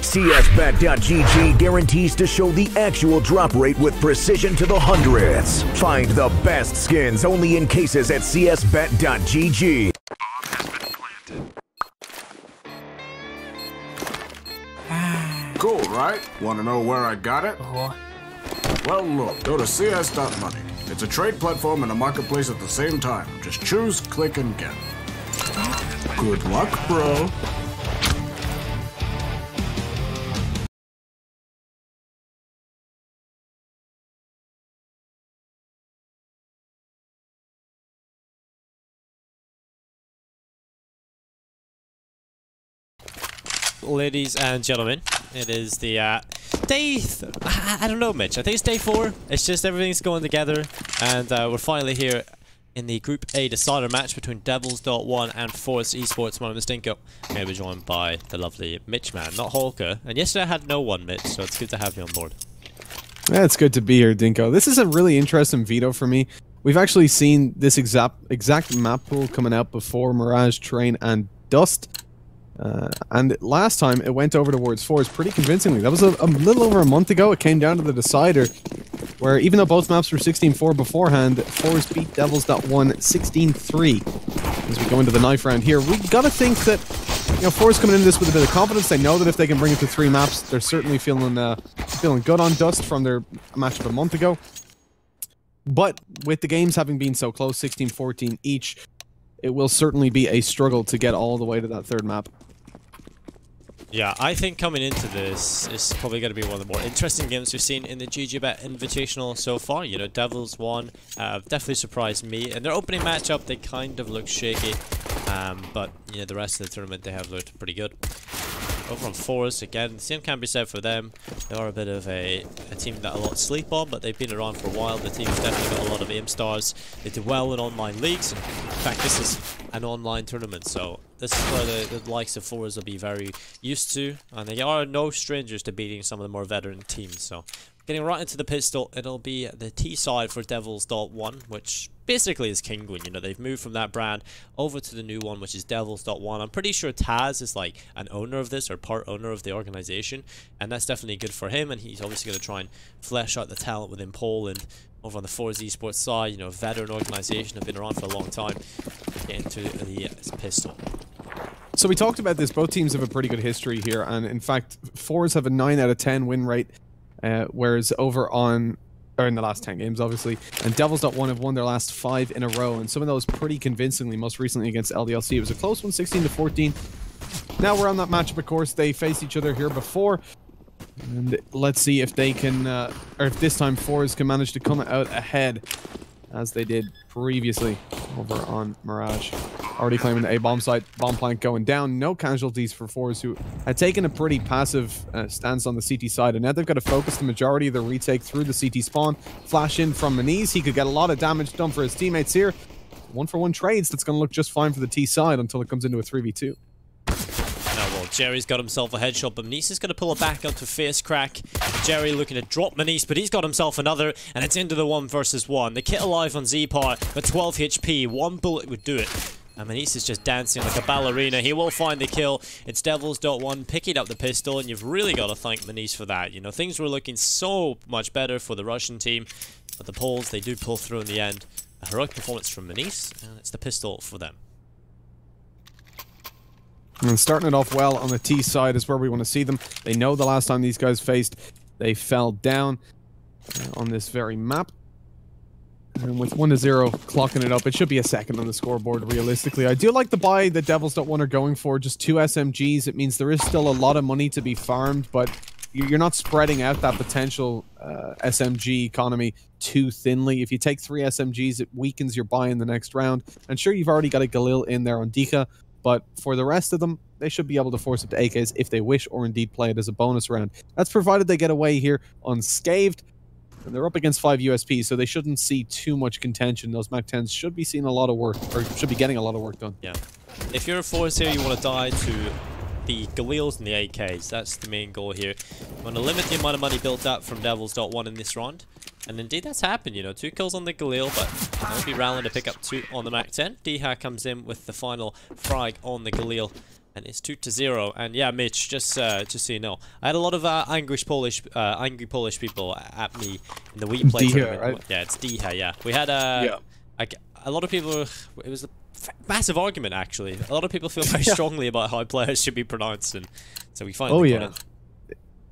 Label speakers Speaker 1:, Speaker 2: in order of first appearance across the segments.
Speaker 1: csbet.gg guarantees to show the actual drop rate with precision to the hundreds. Find the best skins only in cases at csbet.gg.
Speaker 2: Cool, right? Want to know where I got it? Well, look, go to cs.money. It's a trade platform and a marketplace at the same time. Just choose, click, and get. Good luck, bro.
Speaker 3: Ladies and gentlemen, it is the day. I don't know, Mitch. I think it's day 4. It's just everything's going together, and we're finally here in the Group A decider match between devils.one and forZe Esports. My name is Dinko. Maybe joined by the lovely Mitch, man, not Holker. And yesterday I had no one, Mitch, so it's good to have you on board.
Speaker 4: Yeah, it's good to be here, Dinko. This is a really interesting veto for me. We've actually seen this exact map pool coming out before Mirage, Train, and Dust. And last time it went over towards forZe pretty convincingly. That was a little over a month ago. It came down to the decider, where even though both maps were 16-4 beforehand, forZe beat devils.one 16-3. As we go into the knife round here, we gotta think that, you know, forZe coming into this with a bit of confidence. They know that if they can bring it to 3 maps, they're certainly feeling good on Dust from their matchup a month ago. But with the games having been so close, 16-14 each, it will certainly be a struggle to get all the way to that 3rd map.
Speaker 3: Yeah, I think coming into this is probably going to be one of the more interesting games we've seen in the GG.BET Invitational so far. You know, Devils won, definitely surprised me. In their opening matchup, they kind of looked shaky, but you know, the rest of the tournament they have looked pretty good. Over on forZe, again, the same can be said for them. They are a bit of a team that a lot sleep on, but they've been around for a while. The team's definitely got a lot of aim stars. They do well in online leagues. In fact, this is an online tournament, so this is where the likes of forZe will be very used to, and they are no strangers to beating some of the more veteran teams. So getting right into the pistol, it'll be the T side for devils.one, which basically is Kinguin. You know, they've moved from that brand over to the new one, which is devils.one. I'm pretty sure Taz is like an owner of this, or part owner of the organization, and that's definitely good for him, and he's obviously going to try and flesh out the talent within Poland. Over on the forZe Esports side, you know, veteran organization, have been around for a long time. Get into the pistol.
Speaker 4: So we talked about this. Both teams have a pretty good history here, and in fact, forZe have a 9 out of 10 win rate, whereas over on, or in the last 10 games, obviously, and devils.one have won their last 5 in a row, and some of those pretty convincingly. Most recently against LDLC, it was a close one, 16-14. Now we're on that matchup. Of course, they faced each other here before. And let's see if they can, or if this time forZe can manage to come out ahead, as they did previously over on Mirage. Already claiming the A bomb site, bomb plank going down. No casualties for forZe, who had taken a pretty passive stance on the CT side, and now they've got to focus the majority of the retake through the CT spawn. Flash in from Maniz. He could get a lot of damage done for his teammates here. 1-for-1 trades. That's going to look just fine for the T side until it comes into a 3v2.
Speaker 3: Well, Jerry's got himself a headshot, but Maniz is going to pull it back onto face crack. Jerry looking to drop Maniz, but he's got himself another, and it's into the 1v1. The kit alive on Z-Power, but 12 HP. 1 bullet would do it. And Maniz is just dancing like a ballerina. He will find the kill. It's devils.one picking up the pistol, and you've really got to thank Maniz for that. You know, things were looking so much better for the Russian team, but the Poles, they do pull through in the end. A heroic performance from Maniz, and it's the pistol for them.
Speaker 4: And starting it off well on the T side is where we want to see them. They know the last time these guys faced, they fell down on this very map. And with 1-0 clocking it up, it should be a second on the scoreboard realistically. I do like the buy that devils.one are going for, just 2 SMGs. It means there is still a lot of money to be farmed, but you're not spreading out that potential SMG economy too thinly. If you take 3 SMGs, it weakens your buy in the next round. And sure, you've already got a Galil in there on Dika, but for the rest of them, they should be able to force up to AKs if they wish, or indeed play it as a bonus round. That's provided they get away here unscathed. And they're up against 5 USPs, so they shouldn't see too much contention. Those MAC-10s should be seeing a lot of work, or should be getting a lot of work done.
Speaker 3: Yeah. If you're a forZe here, you want to die to the Galils and the AKs. That's the main goal here. You want to limit the amount of money built up from devils.one in this round. And indeed, that's happened, you know. 2 kills on the Galil, but they'll be rallying to pick up 2 on the MAC-10. Dha comes in with the final frag on the Galil. And it's 2-0. And yeah, Mitch, just so you know, I had a lot of angry Polish people at me in the Wii Play tournament.
Speaker 4: Right?
Speaker 3: Yeah, it's Diha. Yeah, we had a lot of people. It was a massive argument actually. A lot of people feel very strongly about how players should be pronounced, and so we finally got it.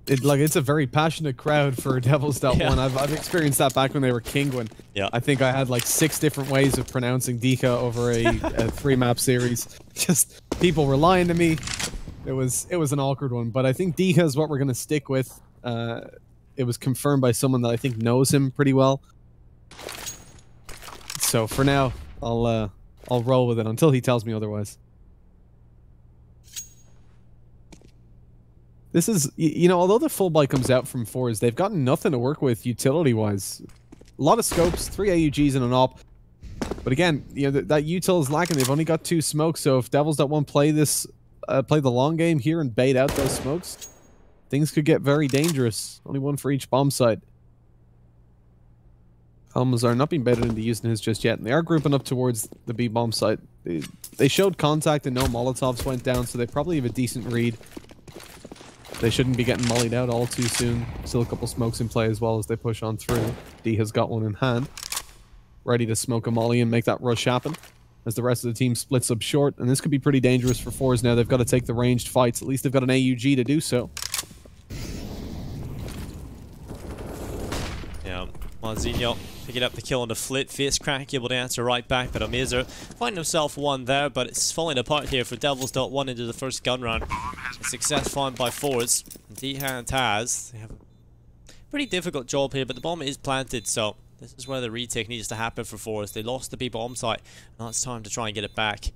Speaker 4: It's a very passionate crowd for devils.one. I've experienced that back when they were Kingwin.
Speaker 3: Yeah.
Speaker 4: I think I had like 6 different ways of pronouncing Dika over a 3-map series. Just people were lying to me. It was an awkward one, but I think Dika is what we're gonna stick with. It was confirmed by someone that I think knows him pretty well. So for now, I'll roll with it until he tells me otherwise. This is, you know, although the full buy comes out from forZe, they've gotten nothing to work with utility-wise. A lot of scopes, 3 AUGs and an op. But again, you know, that util is lacking. They've only got 2 smokes, so if devils.one play the long game here and bait out those smokes, things could get very dangerous. Only 1 for each bomb site. Almazar not being baited into using his just yet, and they are grouping up towards the B bomb site. They showed contact and no Molotovs went down, so they probably have a decent read. They shouldn't be getting mollied out all too soon. Still a couple smokes in play as well as they push on through. D has got one in hand. Ready to smoke a molly and make that rush happen. As the rest of the team splits up short. And this could be pretty dangerous for forZe now. They've got to take the ranged fights. At least they've got an AUG to do so.
Speaker 3: Yeah, Marzinho picking up the kill on the flit. Face crack able to answer right back, but Amazer finding himself one there, but it's falling apart here for devils.one into the first gun round. A success found by forZe. Diha and Taz, they have a pretty difficult job here, but the bomb is planted, so this is where the retake needs to happen for forZe. They lost the B bomb site. Now it's time to try and get it back.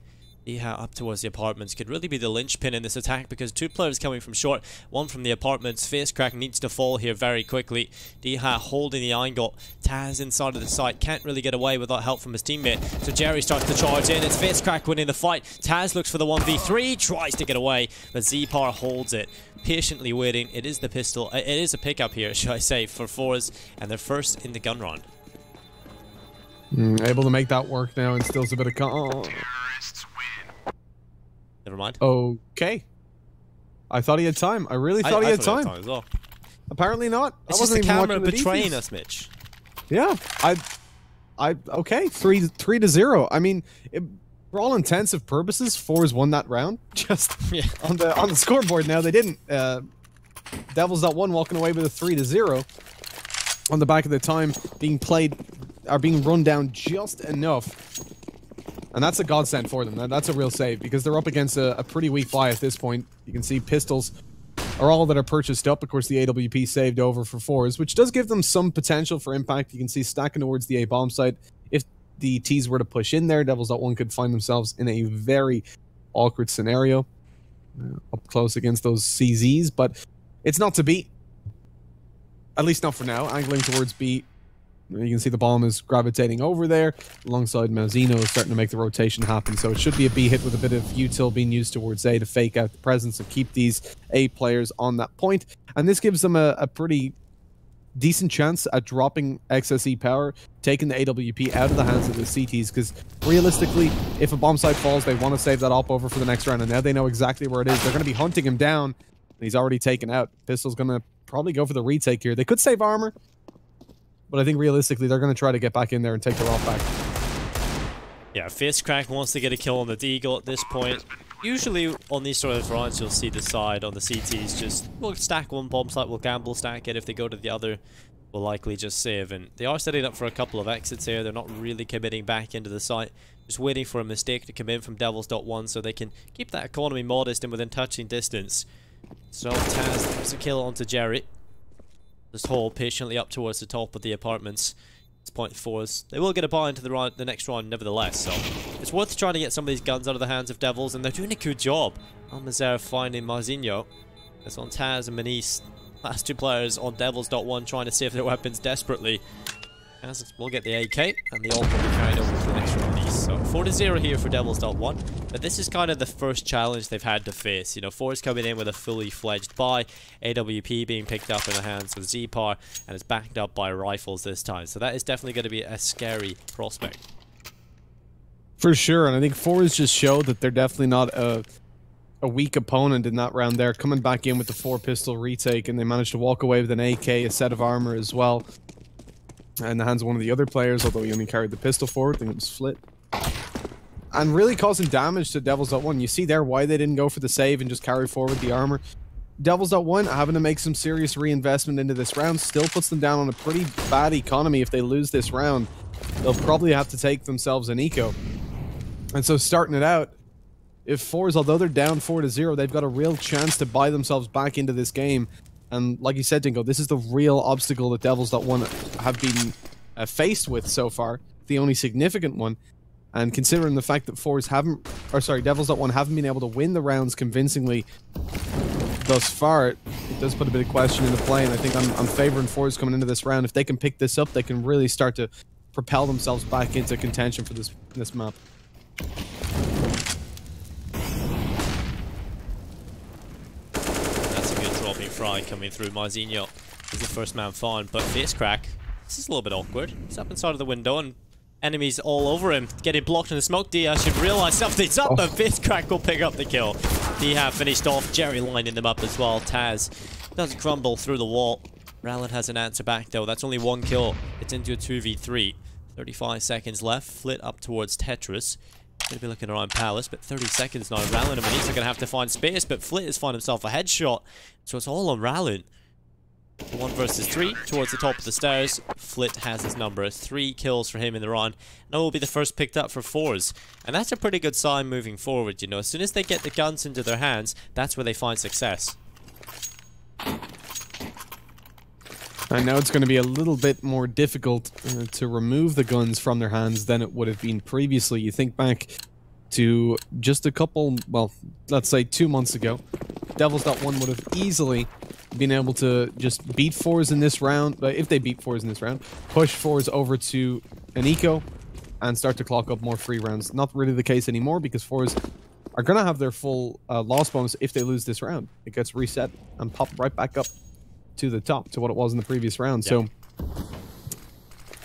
Speaker 3: Diha up towards the apartments could really be the linchpin in this attack because 2 players coming from short, 1 from the apartments. Face crack needs to fall here very quickly. Diha holding the angle. Taz inside of the site can't really get away without help from his teammate. So Jerry starts to charge in. It's face crack winning the fight. Taz looks for the 1v3, tries to get away, but Zpar holds it. Patiently waiting. It is the pistol. It is a pickup here, should I say, for forZe, and they're first in the gun round.
Speaker 4: Able to make that work now and stills a bit of
Speaker 3: Never mind.
Speaker 4: Okay. I thought he had time. I really thought he had time.
Speaker 3: As well.
Speaker 4: Apparently not.
Speaker 3: It's just the camera betraying us, Mitch.
Speaker 4: Yeah. Okay. 3-0. I mean, for all intensive purposes, forZe won that round. Just on the scoreboard now, they didn't. Devils.one walking away with a 3-0 on the back of the time being played, are being run down just enough. And that's a godsend for them. That's a real save because they're up against a pretty weak buy at this point. You can see pistols are all that are purchased up. Of course, the AWP saved over for forZe, which does give them some potential for impact. You can see stacking towards the A bomb site. If the T's were to push in there, devils.one could find themselves in a very awkward scenario. Up close against those CZs, but it's not to beat. At least not for now. Angling towards B. You can see the bomb is gravitating over there alongside Mazzino is starting to make the rotation happen. So it should be a B hit with a bit of util being used towards A to fake out the presence and keep these A players on that point. And this gives them a pretty decent chance at dropping XSE power, taking the AWP out of the hands of the CTs, because realistically, if a bomb site falls, they want to save that op over for the next round, and now they know exactly where it is. They're going to be hunting him down, and he's already taken out. Pistol's going to probably go for the retake here. They could save armor, but I think realistically, they're going to try to get back in there and take the op back.
Speaker 3: Yeah, Face Crack wants to get a kill on the Deagle at this point. Usually on these sort of rounds, you'll see the side on the CTs just, we'll stack one bomb site, we'll gamble stack it. If they go to the other, we'll likely just save. And they are setting up for a couple of exits here. They're not really committing back into the site. Just waiting for a mistake to come in from devils.one so they can keep that economy modest and within touching distance. So Taz gives a kill onto Jerry. Just hold patiently up towards the top of the apartments. It's point forZe. They will get a buy into the next round nevertheless, so it's worth trying to get some of these guns out of the hands of Devils, and they're doing a good job. Almazer finding Marzinho. It's on Taz and Manise. Last 2 players on devils.one trying to save their weapons desperately. As we'll get the AK, and the ult will be carried over to the next round. So 4-0 here for devils.one, but this is kind of the first challenge they've had to face. You know, forZe coming in with a fully fledged buy, AWP being picked up in the hands of Zpar, and it's backed up by rifles this time. So that is definitely going to be a scary prospect.
Speaker 4: For sure, and I think forZe just showed that they're definitely not a weak opponent in that round there, coming back in with the 4-pistol retake, and they managed to walk away with an AK, a set of armor as well. In the hands of one of the other players, although he only carried the pistol forward. I think it was Flit. And really causing damage to devils.one. You see there why they didn't go for the save and just carry forward the armor. devils.one having to make some serious reinvestment into this round still puts them down on a pretty bad economy. If they lose this round, they'll probably have to take themselves an eco. And so starting it out, if forZe, although they're down 4-0, they've got a real chance to buy themselves back into this game. And like you said, Dingo, this is the real obstacle that devils.one have been faced with so far, the only significant one. And considering the fact that devils.one haven't been able to win the rounds convincingly thus far, it does put a bit of question into play. And I think I'm favoring forZe coming into this round. If they can pick this up, they can really start to propel themselves back into contention for this map.
Speaker 3: Fry coming through. Marzinho is the first man found, but face crack. This is a little bit awkward. He's up inside of the window and enemies all over him, getting blocked in the smoke. Dia should realize something's up, but face crack will pick up the kill. Dia finished off, Jerry lining them up as well. Taz does crumble through the wall. Rallen has an answer back though. That's only one kill. It's into a 2v3. 35 seconds left. Flit up towards Tetris. Gonna be looking around Palace, but 30 seconds now. Rallen and Manisa are gonna have to find space, but Flit has found himself a headshot, so it's all on Rallen. 1 versus 3 towards the top of the stairs. Flit has his number. 3 kills for him in the round, and that will be the first picked up for forZe. And that's a pretty good sign moving forward, you know. As soon as they get the guns into their hands, that's where they find success.
Speaker 4: I know it's going to be a little bit more difficult to remove the guns from their hands than it would have been previously. You think back to just a couple, well, let's say 2 months ago, devils.one would have easily been able to just beat forZe in this round, if they beat forZe in this round, push forZe over to an eco and start to clock up more free rounds. Not really the case anymore because forZe are going to have their full loss bonus if they lose this round. It gets reset and popped right back up to the top, to what it was in the previous round. Yep. So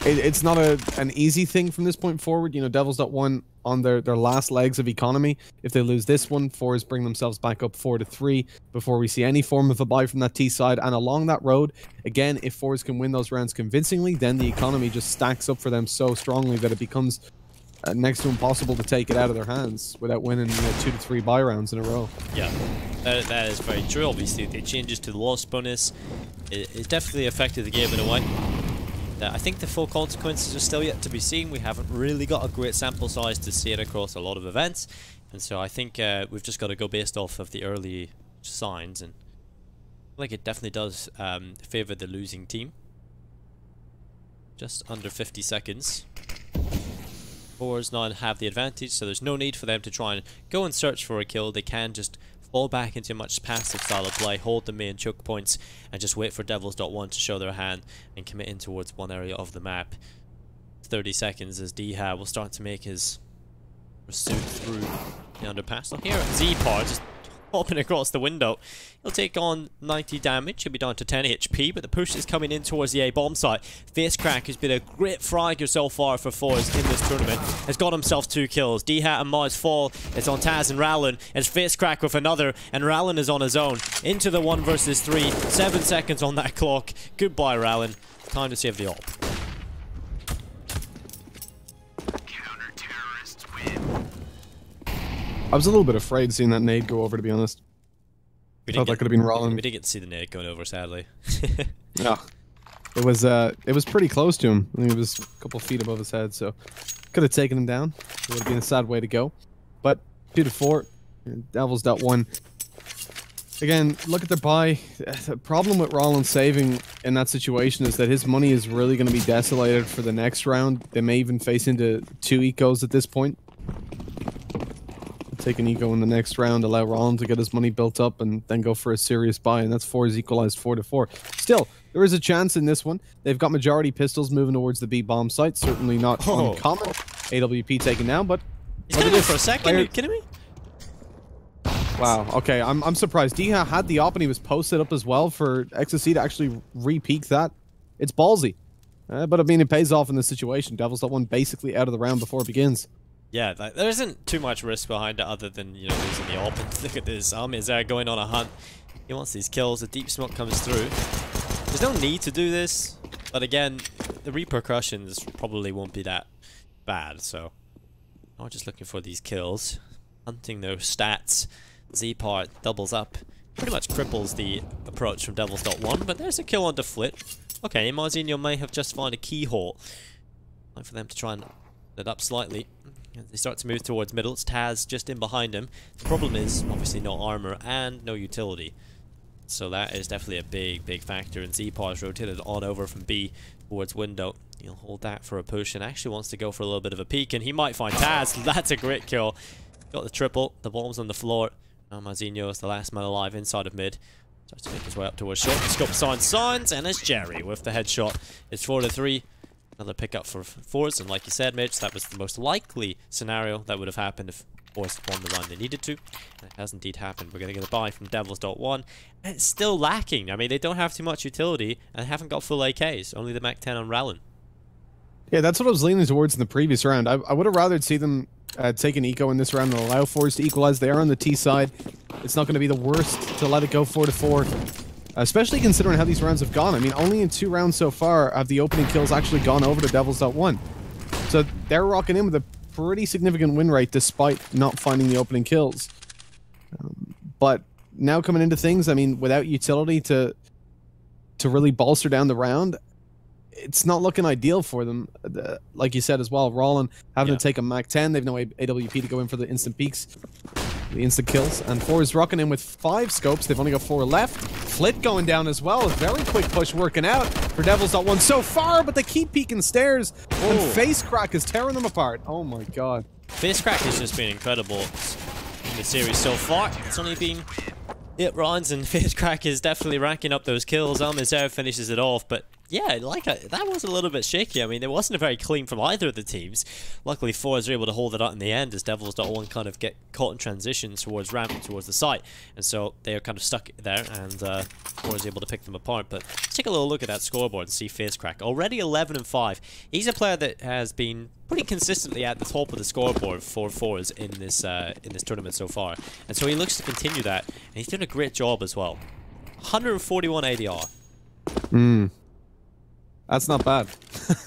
Speaker 4: it's not an easy thing from this point forward. You know, devils.one on their last legs of economy. If they lose this one, forZe bring themselves back up 4-3 before we see any form of a buy from that T side. And along that road, again, if forZe can win those rounds convincingly, then the economy just stacks up for them so strongly that it becomes next to impossible to take it out of their hands without winning 2 to 3 buy rounds in a row.
Speaker 3: Yeah, that is very true. Obviously, the changes to the loss bonus, it definitely affected the game in a way. I think the full consequences are still yet to be seen. We haven't really got a great sample size to see it across a lot of events, and so I think we've just got to go based off of the early signs, and I feel like it definitely does favor the losing team. Just under 50 seconds. forZe now have the advantage, so there's no need for them to try and go and search for a kill. They can just fall back into a much passive style of play, hold the main choke points, and just wait for devils.one to show their hand and commit in towards one area of the map. 30 seconds as Dha will start to make his pursuit through the underpass. Now here at Z-Par, just hopping across the window. He'll take on 90 damage. He'll be down to 10 HP, but the push is coming in towards the A-bomb site. Facecrack has been a great fragger so far for forZe in this tournament. Has got himself 2 kills. Dha and Mars fall. It's on Taz and Rallen. It's Facecrack with another, and Rallen is on his own. Into the 1 versus 3. 7 seconds on that clock. Goodbye, Rallen. Time to save the AWP.
Speaker 4: I was a little bit afraid seeing that nade go over, to be honest. I thought that could have been Rallen.
Speaker 3: We didn't get to see the nade going over, sadly.
Speaker 4: Yeah. It was pretty close to him. I think it was a couple feet above his head, so could have taken him down. It would have been a sad way to go. But 2-4, devils.one. Again, look at their buy. The problem with Rallen saving in that situation is that his money is really going to be desolated for the next round. They may even face into 2 ecos at this point. Take an eco in the next round, allow Rallen to get his money built up, and then go for a serious buy, and that's forZe equalized 4-4. Still, there is a chance in this one. They've got majority pistols moving towards the B-bomb site. Certainly not uncommon. AWP taken down, but...
Speaker 3: He's gonna go for a second, are you kidding me?
Speaker 4: Wow, okay, I'm surprised. Dha had the op and he was posted up as well for XSC to actually re-peek that. It's ballsy. But I mean, it pays off in this situation. devils.one basically out of the round before it begins.
Speaker 3: Yeah, like, there isn't too much risk behind it other than, you know, losing the AWP. And look at this, is there going on a hunt. He wants these kills, the deep smoke comes through. There's no need to do this, but again, the repercussions probably won't be that bad, so I'm just looking for these kills. Hunting those stats. Z-Part doubles up. Pretty much cripples the approach from devils.one, but there's a kill onto Flit. Okay, marzinho may have just found a keyhole. Time for them to try and it up slightly. As they start to move towards middle, it's Taz just in behind him. The problem is, obviously, no armor and no utility. So that is definitely a big factor. And Z-Par's rotated on over from B towards window. He'll hold that for a push and actually wants to go for a little bit of a peek. And he might find Taz. That's a great kill. Got the triple. The bomb's on the floor. Now marzinho is the last man alive inside of mid. Starts to make his way up towards short. Scope signs, and it's Jerry with the headshot. It's 4-3. Another pickup for forZe, and like you said, Mitch, that was the most likely scenario that would have happened if forZe won the run they needed to. And it has indeed happened. We're going to get a buy from devils.one, and it's still lacking. I mean, they don't have too much utility, and they haven't got full AKs. Only the Mac 10 on Rallin.
Speaker 4: Yeah, that's what I was leaning towards in the previous round. I would have rather see them take an eco in this round and allow forZe to equalize. They are on the T side. It's not going to be the worst to let it go 4-4. Especially considering how these rounds have gone. I mean, only in 2 rounds so far have the opening kills actually gone over to devils.one. So they're rocking in with a pretty significant win rate despite not finding the opening kills. But now coming into things, I mean, without utility to really bolster down the round, it's not looking ideal for them. Like you said as well, Rollin having to take a Mac 10. They've no AWP to go in for the instant peaks, the instant kills. And forZe rocking in with 5 scopes. They've only got 4 left. Flit going down as well. A very quick push working out for devils.one so far, but they keep peeking stairs. And Face Crack is tearing them apart. Oh my god.
Speaker 3: Face Crack has just been incredible in the series so far. It's only been 8 rounds, and Face Crack is definitely racking up those kills. Almazer finishes it off, but yeah, that was a little bit shaky. I mean, it wasn't very clean from either of the teams. Luckily, forZe were able to hold it out in the end as devils.one kind of get caught in transition towards ramp, towards the site. And so they are kind of stuck there, and forZe able to pick them apart. But let's take a little look at that scoreboard and see Face Crack. Already 11-5. He's a player that has been pretty consistently at the top of the scoreboard for forZe in this tournament so far. And so he looks to continue that, and he's doing a great job as well. 141 ADR.
Speaker 4: That's not bad.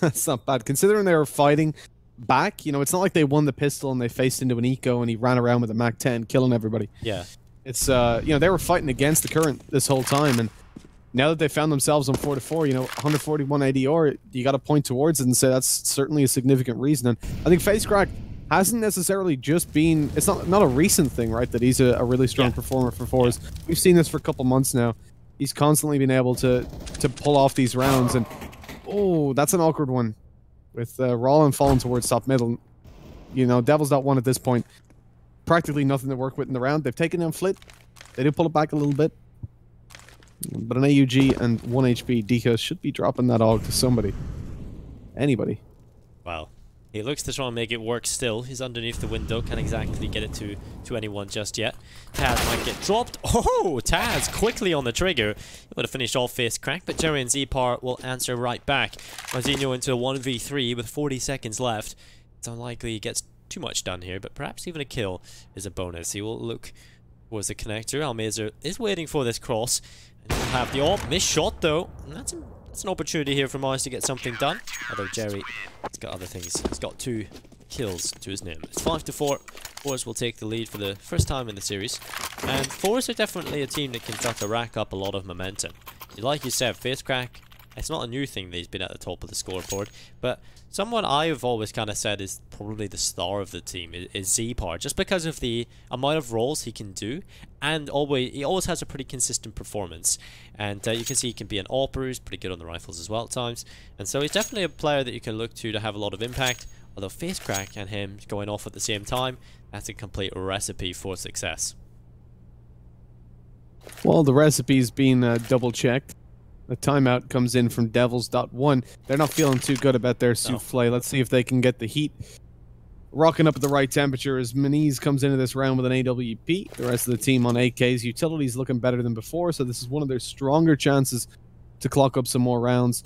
Speaker 4: That's not bad. Considering they were fighting back, you know, it's not like they won the pistol and they faced into an eco and he ran around with a Mac 10 killing everybody.
Speaker 3: Yeah.
Speaker 4: It's, you know, they were fighting against the current this whole time, and now that they found themselves on 4-4, you know, 141 ADR, you got to point towards it and say that's certainly a significant reason. And I think Face Crack hasn't necessarily just been, it's not a recent thing, right, that he's a really strong performer for forZe. Yeah. We've seen this for a couple months now. He's constantly been able to pull off these rounds, and oh, that's an awkward one. With Rollin falling towards top middle. You know, devils.one at this point, practically nothing to work with in the round. They've taken down Flit. They do pull it back a little bit. But an AUG and 1 HP, Deco should be dropping that AUG to somebody. Anybody.
Speaker 3: Wow. He looks to try and make it work still. He's underneath the window. Can't exactly get it to anyone just yet. Taz might get dropped. Oh, Taz quickly on the trigger. He would have finished off Face Crack, but Jerry and Z-Par will answer right back. marzinho into a 1v3 with 40 seconds left. It's unlikely he gets too much done here, but perhaps even a kill is a bonus. He will look towards the connector. Almazer is waiting for this cross. And he'll have the AWP. Missed shot, though. And that's an opportunity here for Mars to get something done. Although Jerry has got other things. He's got 2 kills to his name. It's 5-4. forZe will take the lead for the first time in the series. And forZe are definitely a team that can start to rack up a lot of momentum. Like you said, Face Crack, it's not a new thing that he's been at the top of the scoreboard, but someone I've always kind of said is probably the star of the team is Z-Par, just because of the amount of roles he can do, and he always has a pretty consistent performance. And you can see he can be an AWPer, he's pretty good on the rifles as well at times, and so he's definitely a player that you can look to have a lot of impact. Although Face Crack and him going off at the same time, that's a complete recipe for success.
Speaker 4: Well, the recipe's been double-checked. The timeout comes in from devils.one. They're not feeling too good about their souffle. Let's see if they can get the heat rocking up at the right temperature as Maniz comes into this round with an AWP. The rest of the team on AKs. Utility's looking better than before, so this is one of their stronger chances to clock up some more rounds.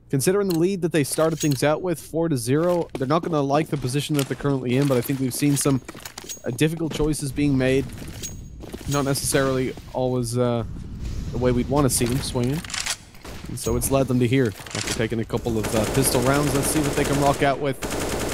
Speaker 4: considering the lead that they started things out with, 4-0, they're not going to like the position that they're currently in, but I think we've seen some difficult choices being made. Not necessarily always the way we'd want to see them swinging. And so it's led them to here after taking a couple of pistol rounds. Let's see what they can rock out with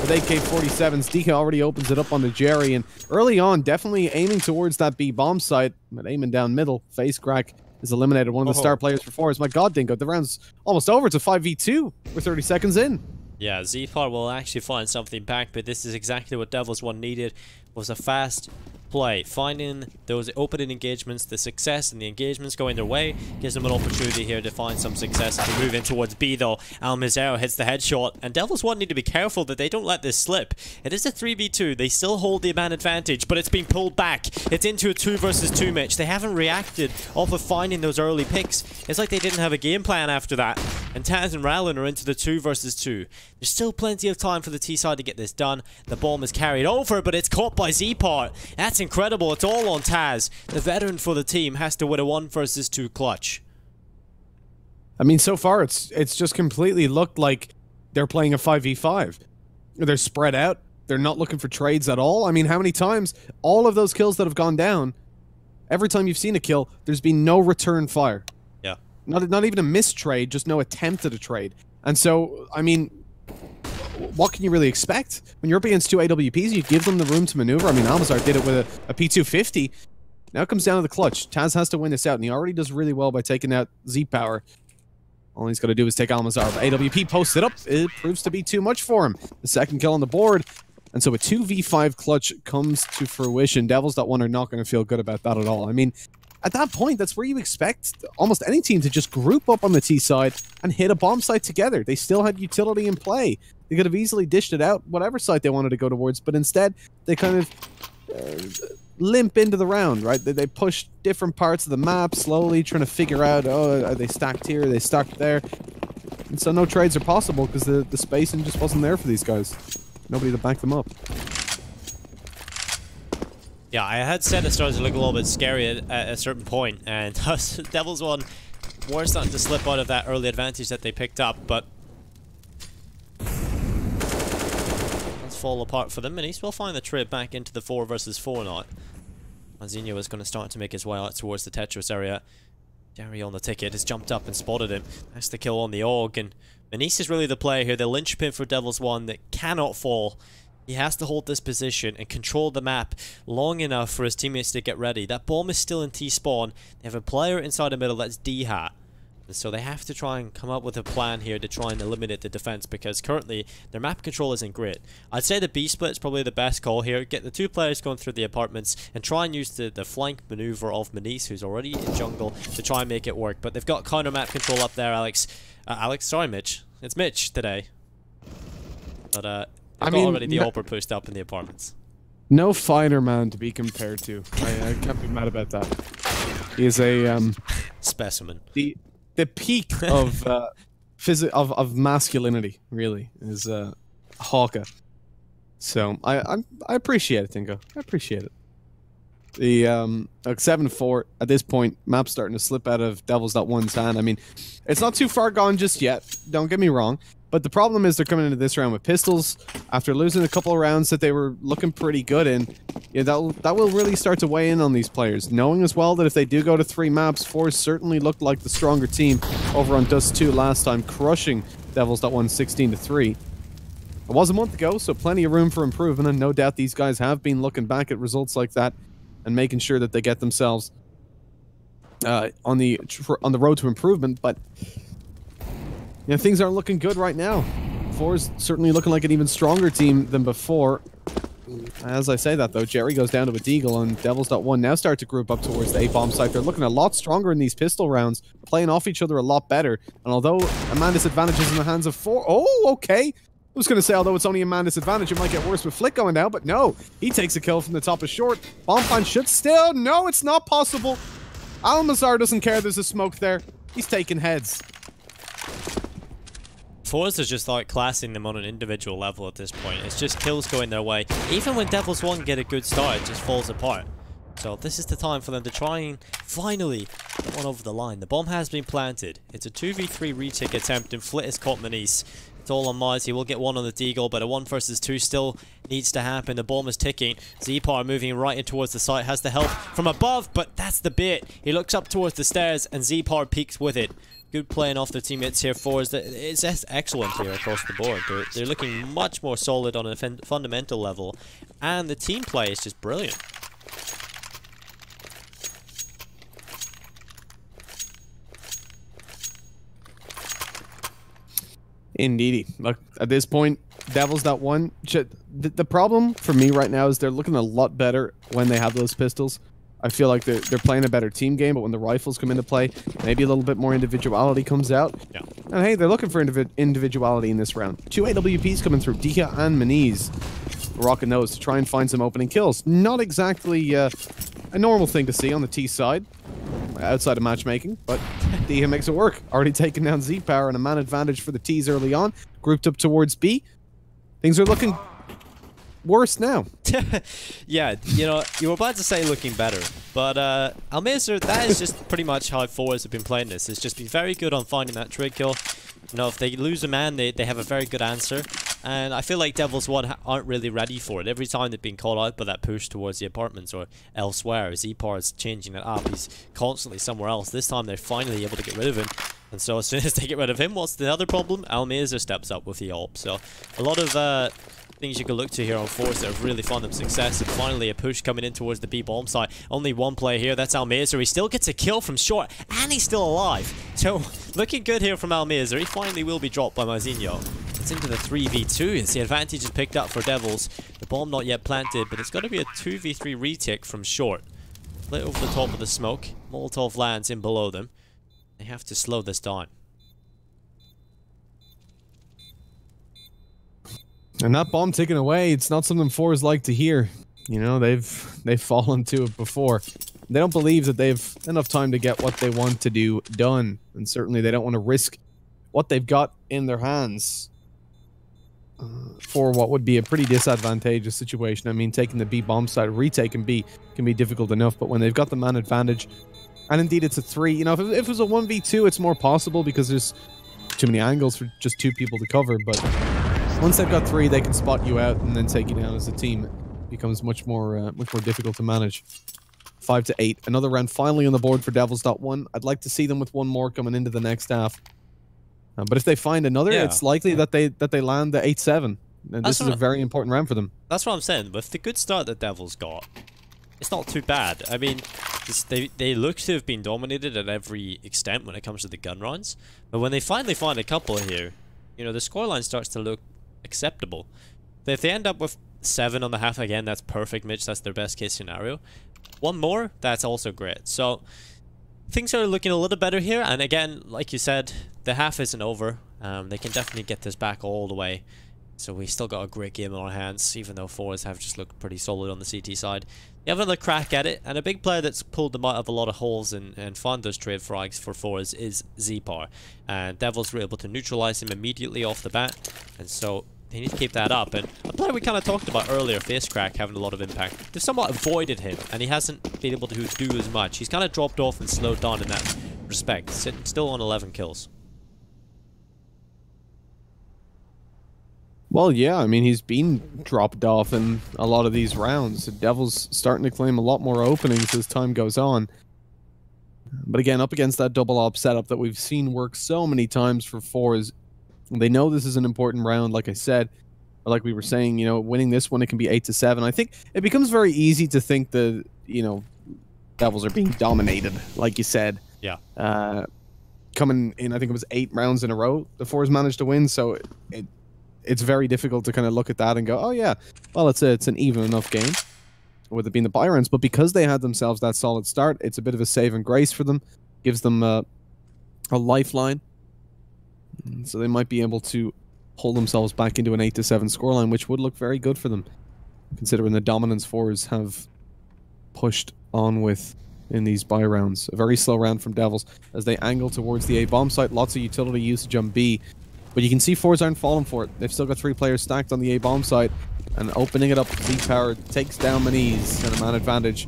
Speaker 4: AK-47s. DK already opens it up on the Jerry, and early on, definitely aiming towards that B bomb site, but aiming down middle. Face crack is eliminated. One of the star players for forZe. My god, Dingo, the round's almost over. It's a 5v2. We're 30 seconds in.
Speaker 3: Yeah, Zepar will actually find something back, but this is exactly what devils.one needed, was a fast play. Finding those opening engagements, the success and the engagements going their way, gives them an opportunity here to find some success and to move in towards B though. Almizero hits the headshot, and devils.one need to be careful that they don't let this slip. It is a 3v2, they still hold the man advantage, but it's been pulled back. It's into a 2 versus 2 match. They haven't reacted off of finding those early picks. It's like they didn't have a game plan after that. And Taz and Rallin are into the 2 versus 2. There's still plenty of time for the T side to get this done. The bomb is carried over, but it's caught by Zepar. That's incredible. It's all on Taz. The veteran for the team has to win a 1 versus 2 clutch.
Speaker 4: I mean, so far it's just completely looked like they're playing a 5v5. They're spread out. They're not looking for trades at all. I mean, how many times all of those kills that have gone down, every time you've seen a kill, there's been no return fire.
Speaker 3: Yeah.
Speaker 4: Not even a missed trade, just no attempt at a trade. And so, I mean, what can you really expect? When you're up against 2 AWPs, you give them the room to maneuver. I mean, Almazar did it with a P250. Now it comes down to the clutch. Taz has to win this out, and he already does really well by taking out Z-Power. All he's got to do is take Almazar. But AWP posted up. It proves to be too much for him. The second kill on the board. And so a 2v5 clutch comes to fruition. devils.one are not going to feel good about that at all. I mean, at that point, that's where you expect almost any team to just group up on the T side and hit a bomb site together. They still had utility in play. They could have easily dished it out, whatever site they wanted to go towards, but instead, they kind of limp into the round, right? They push different parts of the map slowly, trying to figure out, oh, are they stacked here? Are they stacked there? And so no trades are possible because the spacing just wasn't there for these guys. Nobody to back them up.
Speaker 3: Yeah, I had said it started to look a little bit scary at a certain point, and devils.one were starting to slip out of that early advantage that they picked up, but let's fall apart for them, and East will find the trip back into the 4 versus 4 knot. Manzinho is going to start to make his way out towards the Tetris area. Jerry on the ticket has jumped up and spotted him. That's the kill on the AUG, and Manice is really the player here, the linchpin for devils.one that cannot fall. He has to hold this position and control the map long enough for his teammates to get ready. That bomb is still in T-spawn. They have a player inside the middle that's D-hat. And so they have to try and come up with a plan here to try and eliminate the defense, because currently their map control isn't great. I'd say the B-split is probably the best call here. Get the 2 players going through the apartments and try and use the flank maneuver of Manice, who's already in jungle, to try and make it work. But they've got counter map control up there, Alex. Sorry, Mitch. It's Mitch today. But, I mean, already the AWPer pushed up in the apartments.
Speaker 4: No finer man to be compared to. I can't be mad about that. He is a
Speaker 3: specimen.
Speaker 4: The peak of of masculinity, really, is Hawka. So I appreciate it, Tinko. I appreciate it. The 7-4 at this point, map's starting to slip out of devils.one's hand. I mean, it's not too far gone just yet. Don't get me wrong. But the problem is they're coming into this round with pistols after losing a couple of rounds that they were looking pretty good in. Yeah, that will really start to weigh in on these players, knowing as well that if they do go to 3 maps, forZe certainly looked like the stronger team over on Dust 2 last time, crushing devils.one 16-3. It was a month ago, so plenty of room for improvement, and no doubt these guys have been looking back at results like that and making sure that they get themselves on the road to improvement. But yeah, things aren't looking good right now. forZe certainly looking like an even stronger team than before. As I say that, though, Jerry goes down to a deagle, and devils.one now start to group up towards the A-bomb site. They're looking a lot stronger in these pistol rounds, playing off each other a lot better. And although Amanda's advantage is in the hands of 4... Oh, okay. I was going to say, although it's only Amanda's advantage, it might get worse with Flick going down, but no. He takes a kill from the top of short. Bomb plan should still... No, it's not possible. Almazar doesn't care there's a smoke there. He's taking heads.
Speaker 3: forZe is just like classing them on an individual level at this point. It's just kills going their way. Even when devils.one get a good start, it just falls apart. So this is the time for them to try and finally get one over the line. The bomb has been planted. It's a 2v3 retake attempt, and Flit has caught Manise. It's all on Mars. He will get one on the Deagle, but a 1 versus 2 still needs to happen. The bomb is ticking. Zepar moving right in towards the site. Has the help from above, but that's the bit. He looks up towards the stairs, and Zepar peeks with it. Good playing off their teammates here. forZe, it's excellent here across the board. They're looking much more solid on a fundamental level, and the team play is just brilliant.
Speaker 4: Indeedy. Look, at this point, devils.one, the problem for me right now is they're looking a lot better when they have those pistols. I feel like they're playing a better team game, but when the rifles come into play, maybe a little bit more individuality comes out.
Speaker 3: Yeah.
Speaker 4: And hey, they're looking for individuality in this round. 2 AWPs coming through, Dia and Manise rocking those to try and find some opening kills. Not exactly a normal thing to see on the T side, outside of matchmaking, but Dia makes it work. Already taking down Z-Power and a man advantage for the T's early on. Grouped up towards B. Things are looking worse now.
Speaker 3: Yeah, you know, you were about to say looking better, but Almeza, that is just pretty much how forZe have been playing this. It's just been very good on finding that trig kill. You know, if they lose a man, they have a very good answer. And I feel like devils.one aren't really ready for it. Every time they've been called out by that push towards the apartments or elsewhere, Zepar is changing it up. He's constantly somewhere else. This time they're finally able to get rid of him. And so as soon as they get rid of him, what's the other problem? Almeza steps up with the ult. So a lot of things you can look to here on forZe that have really found them success. And finally a push coming in towards the B bomb site. Only one player here, that's Almeza. He still gets a kill from short, and he's still alive. So looking good here from Almeza. He finally will be dropped by Mazinho. It's into the 3v2. It's the advantage is picked up for Devils. The bomb not yet planted, but it's got to be a 2v3 retake from short. Lit over the top of the smoke. Molotov lands in below them. They have to slow this down.
Speaker 4: And that bomb taken away, it's not something forZe like to hear. You know, they've fallen to it before. They don't believe that they've enough time to get what they want to do done. And certainly they don't want to risk what they've got in their hands for what would be a pretty disadvantageous situation. I mean, taking the B bomb side, retaking B can be difficult enough, but when they've got the man advantage, and indeed it's a 3, you know, if it was a 1v2, it's more possible because there's too many angles for just 2 people to cover, but once they've got 3, they can spot you out and then take you down as a team. It becomes much more difficult to manage. 5 to 8. Another round finally on the board for devils.one. I'd like to see them with one more coming into the next half. But if they find another, it's likely that they land the 8-7. And this is a very important round for them.
Speaker 3: That's what I'm saying. With the good start that Devils got, it's not too bad. I mean, they look to have been dominated at every extent when it comes to the gun runs. But when they finally find a couple here, you know, the scoreline starts to look acceptable. If they end up with 7 on the half, again, that's perfect, Mitch. That's their best case scenario. One more, that's also great. So things are looking a little better here. And again, like you said, the half isn't over. They can definitely get this back all the way. So we still got a great game on our hands, even though forZe have just looked pretty solid on the CT side. They have another crack at it, and a big player that's pulled them out of a lot of holes and found those trade frags for forZe is Zepar. And Devils were able to neutralize him immediately off the bat, and so they need to keep that up. And a player we kind of talked about earlier, FaceCrack, having a lot of impact. They've somewhat avoided him, and he hasn't been able to do as much. He's kind of dropped off and slowed down in that respect, sitting still on 11 kills.
Speaker 4: Well, yeah, I mean, he's been dropped off in a lot of these rounds. The Devils starting to claim a lot more openings as time goes on. But again, up against that double op setup that we've seen work so many times for forZe, they know this is an important round, like I said. Or like we were saying, you know, winning this one, it can be 8-7. I think it becomes very easy to think that, you know, Devils are being dominated, like you said.
Speaker 3: Yeah.
Speaker 4: Coming in, I think it was 8 rounds in a row, the forZe managed to win, so it's very difficult to kind of look at that and go, oh yeah, well, it's an even enough game, with it being the buy rounds. But because they had themselves that solid start, it's a bit of a save and grace for them, gives them a lifeline, so they might be able to pull themselves back into an 8-7 scoreline, which would look very good for them, considering the dominance forZe have pushed on with in these buy rounds. A very slow round from Devils as they angle towards the A bomb site. Lots of utility usage on B. But you can see forZe aren't falling for it. They've still got 3 players stacked on the A bomb site, and opening it up, Z-Power takes down Manise, and a man advantage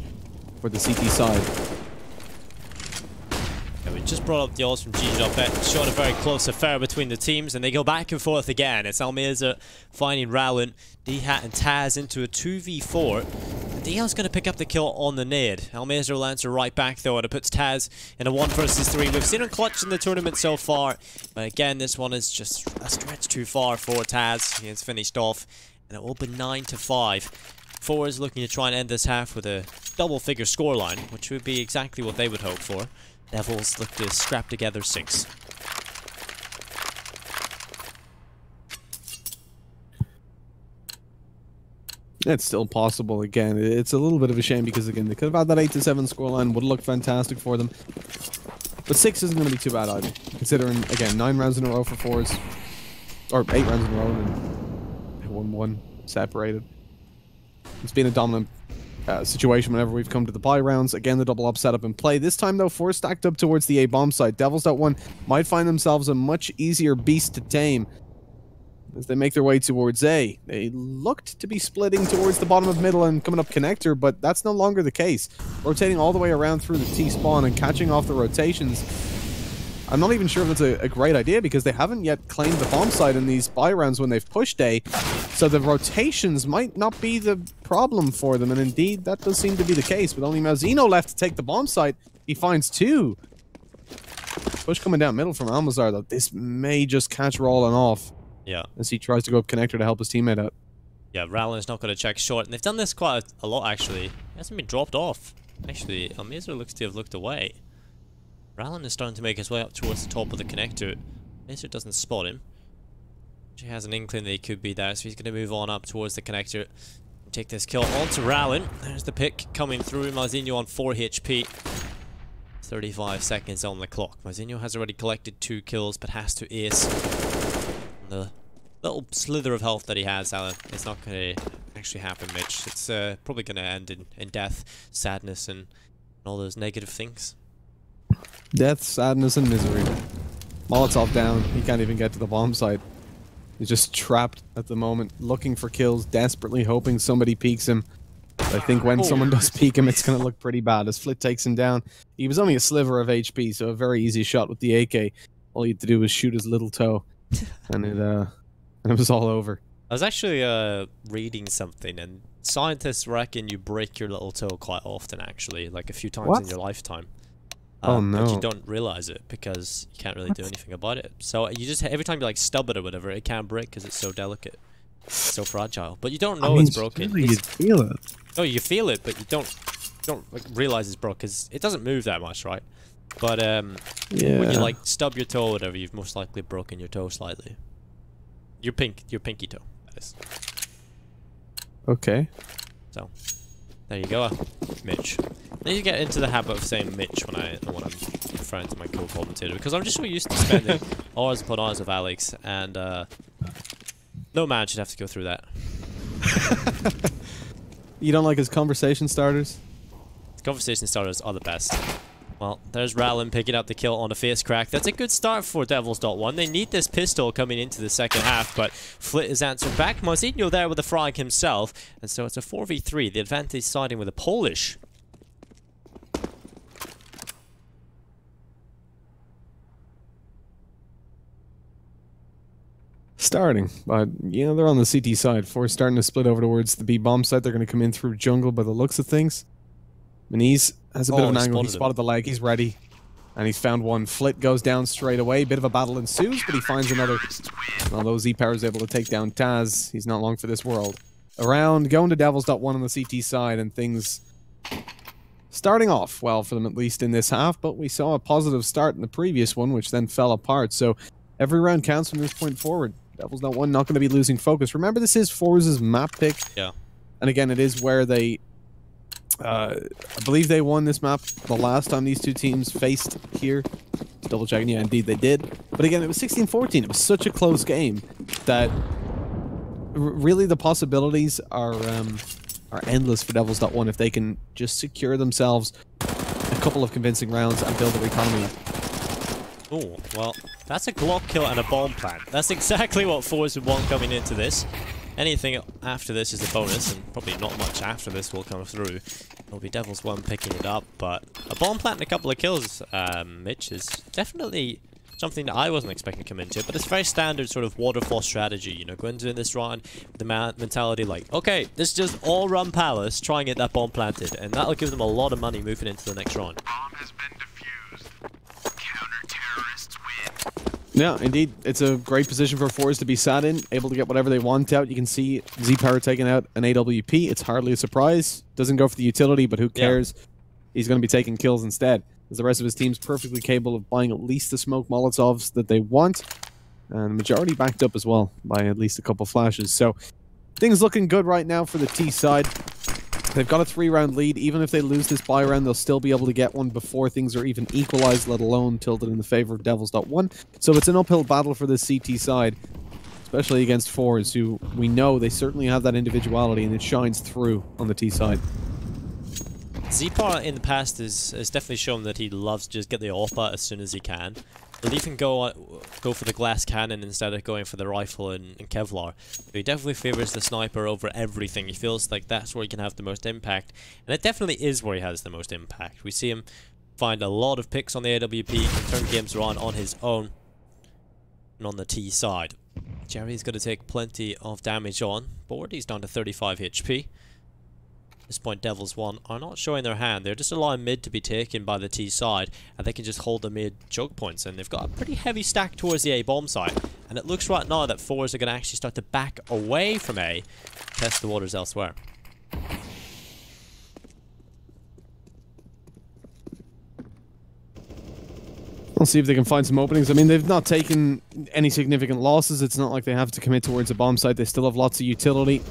Speaker 4: for the CT side.
Speaker 3: Yeah, we just brought up the odds from GG.BET, showing a very close affair between the teams, and they go back and forth again. It's Almirza finding Rowland, D-Hat and Taz into a 2v4. DL's going to pick up the kill on the nade. Almirza will answer right back though, and it puts Taz in a 1 versus 3. We've seen him clutch in the tournament so far, but again, this one is just a stretch too far for Taz. He has finished off, and it will be 9-5. forZe looking to try and end this half with a double-figure scoreline, which would be exactly what they would hope for. Devils look to scrap together 6.
Speaker 4: It's still possible again. It's a little bit of a shame because, again, they could have had that 8-7 scoreline. Would have looked fantastic for them. But 6 isn't going to be too bad either, considering, again, 9 rounds in a row for forZe. Or 8 rounds in a row and 1-1 separated. It's been a dominant situation whenever we've come to the bye rounds. Again, the double up setup in play. This time, though, forZe stacked up towards the A-bomb side. devils.one might find themselves a much easier beast to tame as they make their way towards A. They looked to be splitting towards the bottom of middle and coming up connector, but that's no longer the case. Rotating all the way around through the T-spawn and catching off the rotations. I'm not even sure if it's a great idea because they haven't yet claimed the bomb site in these bye rounds when they've pushed A. So the rotations might not be the problem for them, and indeed that does seem to be the case. With only Malzeno left to take the bomb site, he finds 2. Push coming down middle from Almazar, though. This may just catch Roland off.
Speaker 3: Yeah.
Speaker 4: As he tries to go up connector to help his teammate out.
Speaker 3: Yeah, Rowland's not going to check short, and they've done this quite a lot actually. He hasn't been dropped off. Actually, Almirza looks to have looked away. Rowland is starting to make his way up towards the top of the connector. Almirza doesn't spot him. He has an inkling that he could be there, so he's going to move on up towards the connector and take this kill onto Rowland. There's the pick coming through. Malzeno on 4 HP. 35 seconds on the clock. Malzeno has already collected 2 kills, but has to ace. The little slither of health that he has, Alan, it's not going to actually happen, Mitch. It's probably going to end in death, sadness, and all those negative things.
Speaker 4: Death, sadness, and misery. Molotov down. He can't even get to the bomb site. He's just trapped at the moment, looking for kills, desperately hoping somebody peeks him. But I think when someone does peek him, it's going to look pretty bad as Flit takes him down. He was only a sliver of HP, so a very easy shot with the AK. All he had to do was shoot his little toe. And it was all over.
Speaker 3: I was actually reading something, and scientists reckon you break your little toe quite often, actually, like a few times in your lifetime.
Speaker 4: Oh no!
Speaker 3: But you don't realize it because you can't really do anything about it. So you just every time you like stub it or whatever, it can break because it's so delicate, so fragile. But you don't know it's broken.
Speaker 4: Really, you feel it.
Speaker 3: No, you feel it, but you don't like realize it's broken because it doesn't move that much, right? But when you like stub your toe or whatever, you've most likely broken your toe slightly. Your pinky toe, that is.
Speaker 4: Okay.
Speaker 3: So there you go, Mitch. I need to get into the habit of saying Mitch when I'm referring to my co-commentator, because I'm just so used to spending hours upon hours with Alex, and no man should have to go through that.
Speaker 4: You don't like his conversation starters?
Speaker 3: Conversation starters are the best. Well, there's Rowland picking up the kill on a face crack. That's a good start for devils.one. They need this pistol coming into the second half, but Flit is answered back. Malzeno there with a frag himself, and so it's a 4v3. The advantage siding with a Polish.
Speaker 4: Starting, but you know, they're on the CT side. forZe starting to split over towards the B bomb site. They're going to come in through jungle by the looks of things. Maniz has a bit of an angle. He spotted the leg. He's ready. And he's found one. Flit goes down straight away. Bit of a battle ensues, but he finds another. Although Z-Power is able to take down Taz, he's not long for this world. Around, going to devils.one on the CT side, and things starting off well for them, at least in this half. But we saw a positive start in the previous one, which then fell apart. So every round counts from this point forward. devils.one not going to be losing focus. Remember, this is forZe's map pick.
Speaker 3: Yeah.
Speaker 4: And again, it is where they... I believe they won this map the last time these two teams faced here. Just double checking, yeah, indeed they did. But again, it was 16-14. It was such a close game that really the possibilities are endless for devils.one if they can just secure themselves a couple of convincing rounds and build their economy.
Speaker 3: Oh, well, that's a Glock kill and a bomb plant. That's exactly what forZe would want coming into this. Anything after this is a bonus, and probably not much after this will come through. It'll be devils.one picking it up, but a bomb plant and a couple of kills, Mitch, is definitely something that I wasn't expecting to come into, but it's very standard sort of waterfall strategy, you know, go into this run with the mentality like, okay, this is just all run Palace, try and get that bomb planted, and that'll give them a lot of money moving into the next round.
Speaker 5: Bomb has been defused. Counter-terrorists win.
Speaker 4: Yeah, indeed. It's a great position for forZe to be sat in, able to get whatever they want out. You can see Z-Power taking out an AWP. It's hardly a surprise. Doesn't go for the utility, but who cares? Yeah. He's going to be taking kills instead, as the rest of his team's perfectly capable of buying at least the smoke Molotovs that they want. And the majority backed up as well by at least a couple flashes. So things looking good right now for the T side. They've got a 3-round lead. Even if they lose this buy round, they'll still be able to get one before things are even equalized, let alone tilted in the favor of devils.one. So it's an uphill battle for this CT side, especially against forZe, who we know they certainly have that individuality, and it shines through on the T side.
Speaker 3: Z-Power in the past has definitely shown that he loves to just get the AWP as soon as he can. He'll even go for the glass cannon instead of going for the rifle and Kevlar. But he definitely favors the sniper over everything. He feels like that's where he can have the most impact. And it definitely is where he has the most impact. We see him find a lot of picks on the AWP, and turn games around on his own and on the T side. Jerry's going to take plenty of damage on board. He's down to 35 HP. At this point, devils.one are not showing their hand. They're just allowing mid to be taken by the T side, and they can just hold the mid choke points. And they've got a pretty heavy stack towards the A bomb side. And it looks right now that forZe are going to actually start to back away from A, test the waters elsewhere.
Speaker 4: We'll see if they can find some openings. I mean, they've not taken any significant losses. It's not like they have to commit towards a bomb site. They still have lots of utility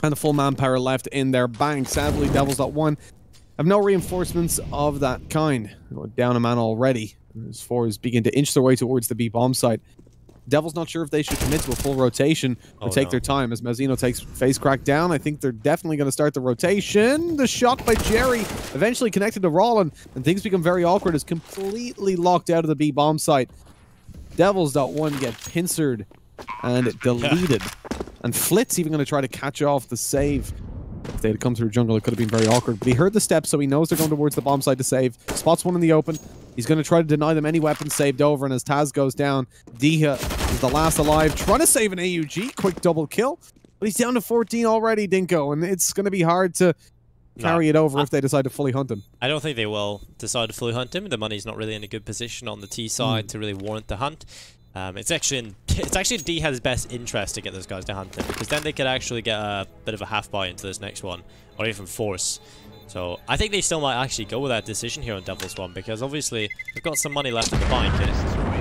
Speaker 4: and the full manpower left in their bank. Sadly, devils.one have no reinforcements of that kind. Down a man already as forZe begin to inch their way towards the B bomb site. Devils not sure if they should commit to a full rotation or take their time as Mazzino takes face crack down. I think they're definitely going to start the rotation. The shot by Jerry eventually connected to Rollin, and things become very awkward as completely locked out of the B bomb site. devils.one get pincered and deleted. And Flit's even going to try to catch off the save. If they had come through jungle, it could have been very awkward. But he heard the steps, so he knows they're going towards the bomb site to save. Spots one in the open. He's going to try to deny them any weapons saved over, and as Taz goes down, Diha is the last alive, trying to save an AUG. Quick double kill. But he's down to 14 already, Dinko, and it's going to be hard to carry it over if they decide to fully hunt him.
Speaker 3: I don't think they will decide to fully hunt him. The money's not really in a good position on the T side to really warrant the hunt. It's actually in Dihad's best interest to get those guys to hunt him, because then they could actually get a bit of a half buy into this next one, or even force. So I think they still might actually go with that decision here on devils.one, because obviously they've got some money left in the bank.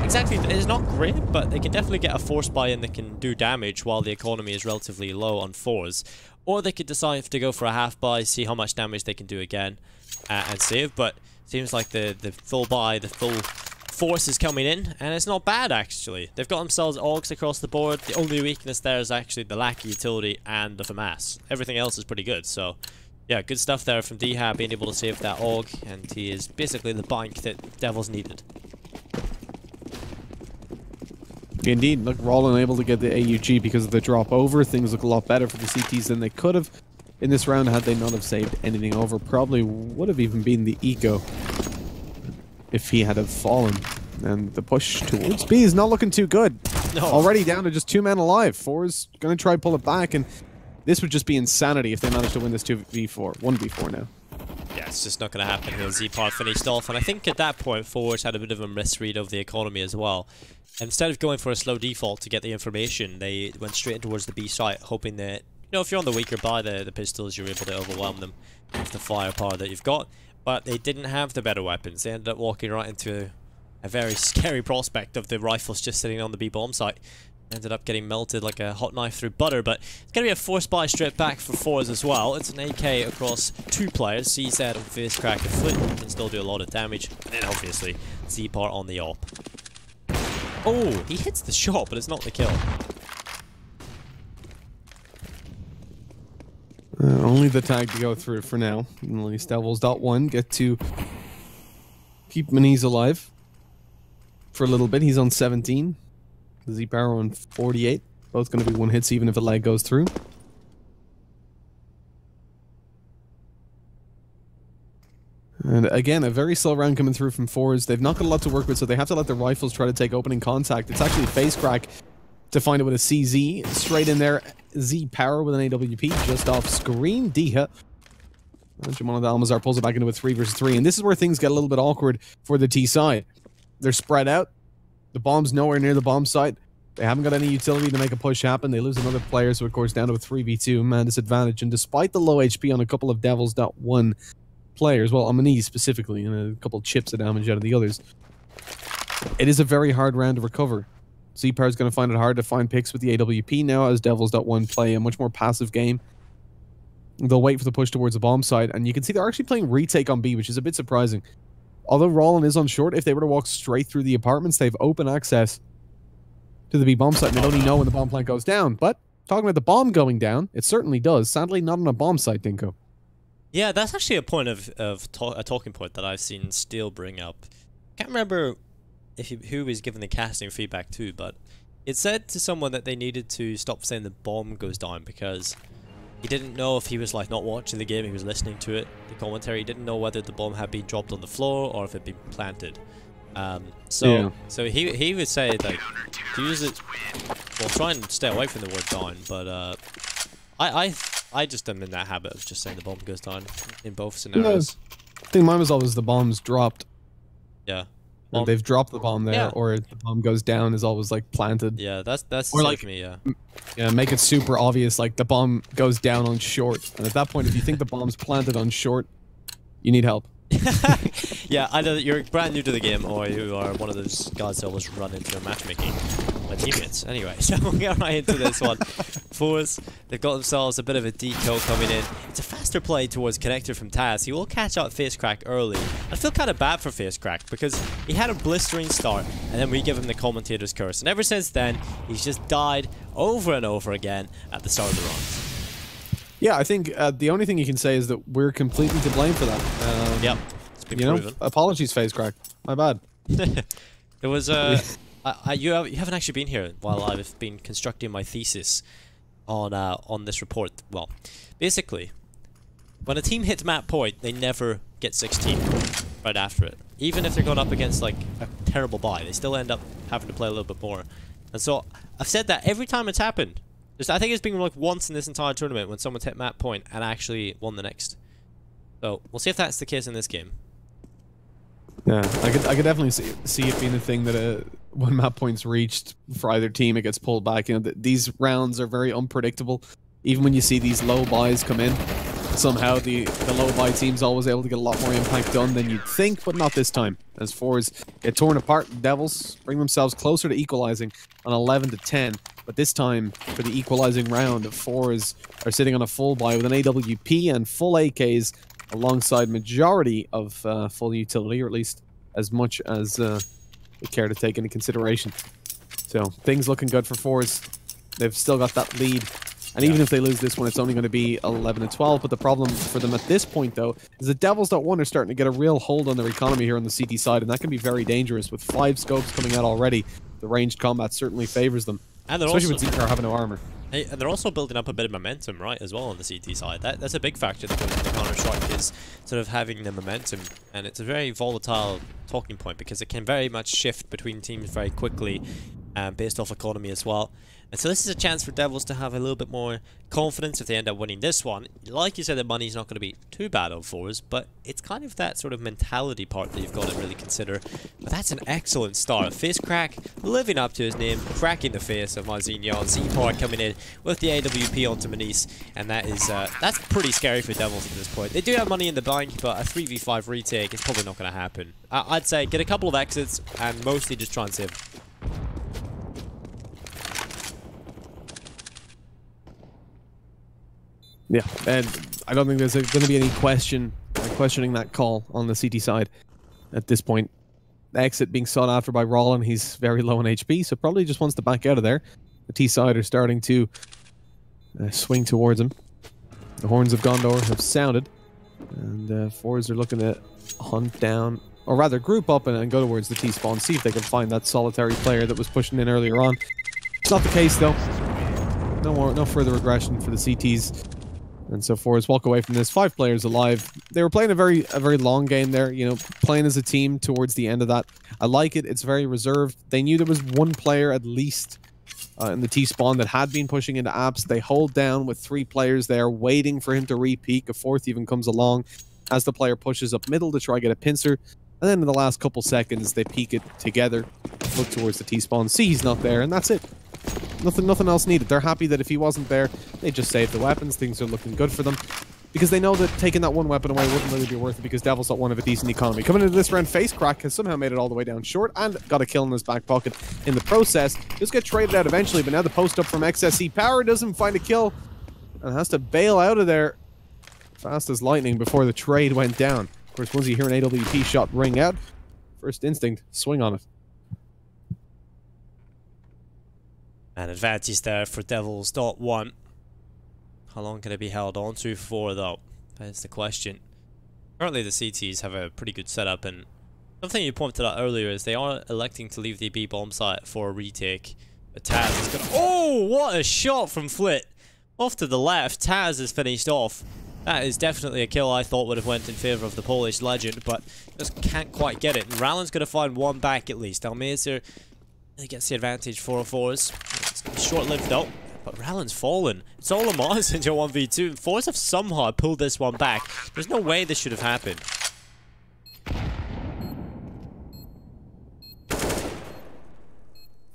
Speaker 3: It's not great, but they can definitely get a force buy in that can do damage while the economy is relatively low on forZe. Or they could decide to go for a half buy, see how much damage they can do again, and save. But it seems like the full buy, the full force is coming in, and it's not bad actually. They've got themselves AUGs across the board. The only weakness there is actually the lack of utility and the FAMAS. Everything else is pretty good, so yeah, good stuff there from Dihad being able to save that AUG, and he is basically the bank that Devils needed.
Speaker 4: Indeed, look, Rollin able to get the AUG because of the drop over. Things look a lot better for the CTs than they could have in this round had they not have saved anything over. Probably would have even been the eco if he had have fallen. And the push towards B is not looking too good. No. Already down to just 2 men alive. forZe going to try to pull it back, and this would just be insanity if they managed to win this 2v4. 1v4 now.
Speaker 3: Yeah, it's just not going to happen here. Z-Pod finished off, and I think at that point forZe had a bit of a misread of the economy as well. Instead of going for a slow default to get the information, they went straight towards the B site, hoping that, you know, if you're on the weaker by the pistols, you're able to overwhelm them with the firepower that you've got. But they didn't have the better weapons. They ended up walking right into a very scary prospect of the rifles just sitting on the B bomb site. Ended up getting melted like a hot knife through butter, but it's going to be a force buy straight back for forZe as well. It's an AK across 2 players. CZ and Face Crack and Flint can still do a lot of damage. And then obviously Z-Part on the op. Oh, he hits the shot, but it's not the kill.
Speaker 4: Only the tag to go through for now. At least devils.one get to keep Maniz alive for a little bit. He's on 17. Z-Power on 48. Both going to be 1 hits even if a leg goes through. And again, a very slow round coming through from forZe. They've not got a lot to work with, so they have to let their rifles try to take opening contact. It's actually face crack to find it with a CZ. Straight in there, Z Power with an AWP just off screen. Diha. Jamon Almazar pulls it back into a 3 versus 3. And this is where things get a little bit awkward for the T side. They're spread out. The bomb's nowhere near the bomb site. They haven't got any utility to make a push happen. They lose another player, so of course down to a 3v2 man disadvantage. And despite the low HP on a couple of devils.one players, well, on Maniz specifically, and a couple of chips of damage out of the others, it is a very hard round to recover. Z-Power is going to find it hard to find picks with the AWP now, as devils.one play a much more passive game. They'll wait for the push towards the bomb site, and you can see they're actually playing retake on B, which is a bit surprising. Although Rollin is on short, if they were to walk straight through the apartments, they have open access to the B bomb site, and they don't even know when the bomb plant goes down. But talking about the bomb going down, it certainly does. Sadly, not on a bomb site, Dinko.
Speaker 3: Yeah, that's actually a point a talking point that I've seen Steel bring up. Can't remember who was giving the casting feedback to, but it said to someone that they needed to stop saying the bomb goes down because he didn't know if he was like not watching the game, he was listening to it, the commentary. He didn't know whether the bomb had been dropped on the floor or if it had been planted. So he would say like to use it. Well, try and stay away from the word down, but I just am in that habit of just saying the bomb goes down in both scenarios.
Speaker 4: I think mine was always the bomb's dropped.
Speaker 3: Yeah.
Speaker 4: And they've dropped the bomb there, or the bomb goes down is always like planted.
Speaker 3: Yeah, that's
Speaker 4: or like
Speaker 3: me. Yeah.
Speaker 4: Yeah, make it super obvious. Like the bomb goes down on short, and at that point, if you think the bomb's planted on short, you need help.
Speaker 3: Yeah, either you're brand new to the game, or you are one of those guys that always run into a matchmaking. My teammates. Anyway, so we'll get right into this one. forZe, they've got themselves a bit of a deco coming in. It's a faster play towards Connector from Taz. He will catch out Face Crack early. I feel kind of bad for Face Crack because he had a blistering start, and then we give him the commentator's curse. And ever since then, he's just died over and over again at the start of the round.
Speaker 4: Yeah, I think the only thing you can say is that we're completely to blame for that.
Speaker 3: Yep, it's been proven.
Speaker 4: Apologies, Face Crack. My bad.
Speaker 3: There was you haven't actually been here while I've been constructing my thesis on this report. Well, basically, when a team hits map point, they never get 16 right after it. Even if they're going up against like a terrible buy, they still end up having to play a little bit more. And so I've said that every time it's happened. I think it's been like once in this entire tournament when someone's hit map point and actually won the next. So we'll see if that's the case in this game.
Speaker 4: Yeah, I could definitely see it being a thing that when map points reached for either team, it gets pulled back. You know, these rounds are very unpredictable. Even when you see these low buys come in, somehow the low buy team's always able to get a lot more impact done than you'd think, but not this time. As forZe get torn apart, Devils bring themselves closer to equalizing on 11-10. But this time, for the equalizing round, forZe are sitting on a full buy with an AWP and full AKs alongside majority of full utility, or at least as much as they care to take into consideration. So things looking good for forZe. They've still got that lead. And even if they lose this one, it's only going to be 11-12. But the problem for them at this point, though, is that devils.one are starting to get a real hold on their economy here on the CT side. And that can be very dangerous. With 5 scopes coming out already, the ranged combat certainly favors them.
Speaker 3: And
Speaker 4: especially with Z-Power having no armor.
Speaker 3: Hey, and they're also building up a bit of momentum, right, as well on the CT side. That's a big factor that goes into Counter-Strike, is sort of having the momentum. And it's a very volatile talking point because it can very much shift between teams very quickly, based off economy as well. And so this is a chance for Devils to have a little bit more confidence if they end up winning this one. Like you said, the money's not going to be too bad on forZe, but it's kind of that sort of mentality part that you've got to really consider. But that's an excellent start. Face Crack living up to his name, cracking the face of Marzinho. Z-Power coming in with the AWP onto Maniz, and that is that's pretty scary for Devils at this point. They do have money in the bank, but a 3v5 retake is probably not going to happen. I'd say get a couple of exits and mostly just try and save.
Speaker 4: Yeah, and I don't think there's going to be any questioning that call on the CT side at this point. The exit being sought after by Rollin. He's very low on HP, so probably just wants to back out of there. The T side are starting to swing towards him. The horns of Gondor have sounded, and forZe are looking to hunt down, or rather group up and go towards the T spawn, see if they can find that solitary player that was pushing in earlier on. It's not the case though. No further regression for the CTs. And so forZe walk away from this. 5 players alive. they were playing a very long game there, you know, playing as a team towards the end of that. I like it. It's very reserved. They knew there was one player at least in the T-spawn that had been pushing into apps. They hold down with 3 players there, waiting for him to re-peek. A 4th even comes along as the player pushes up middle to try to get a pincer. And then in the last couple seconds, they peek it together, look towards the T-spawn, see he's not there, and that's it. Nothing else needed. They're happy that if he wasn't there, they just saved the weapons. Things are looking good for them. Because they know that taking that one weapon away wouldn't really be worth it, because devils.one have a decent economy. Coming into this round, FaceCrack has somehow made it all the way down short and got a kill in his back pocket in the process. Just get traded out eventually, but now the post up from XSE Power doesn't find a kill and has to bail out of there fast as lightning before the trade went down. Of course, once you hear an AWP shot ring out, first instinct, swing on it.
Speaker 3: An advantage there for devils.one. How long can it be held on to for, though? That's the question. Currently, the CTs have a pretty good setup, and something you pointed out earlier is they are electing to leave the B bomb site for a retake. But Taz is gonna... Oh, what a shot from Flit! Off to the left, Taz is finished off. That is definitely a kill I thought would have went in favor of the Polish legend, but just can't quite get it. And Rallen's gonna find one back at least. Almazer really gets the advantage for forZe. It's gonna be short-lived though. But Rallen's fallen. It's all a Mars into 1v2. forZe have somehow pulled this one back. There's no way this should have happened.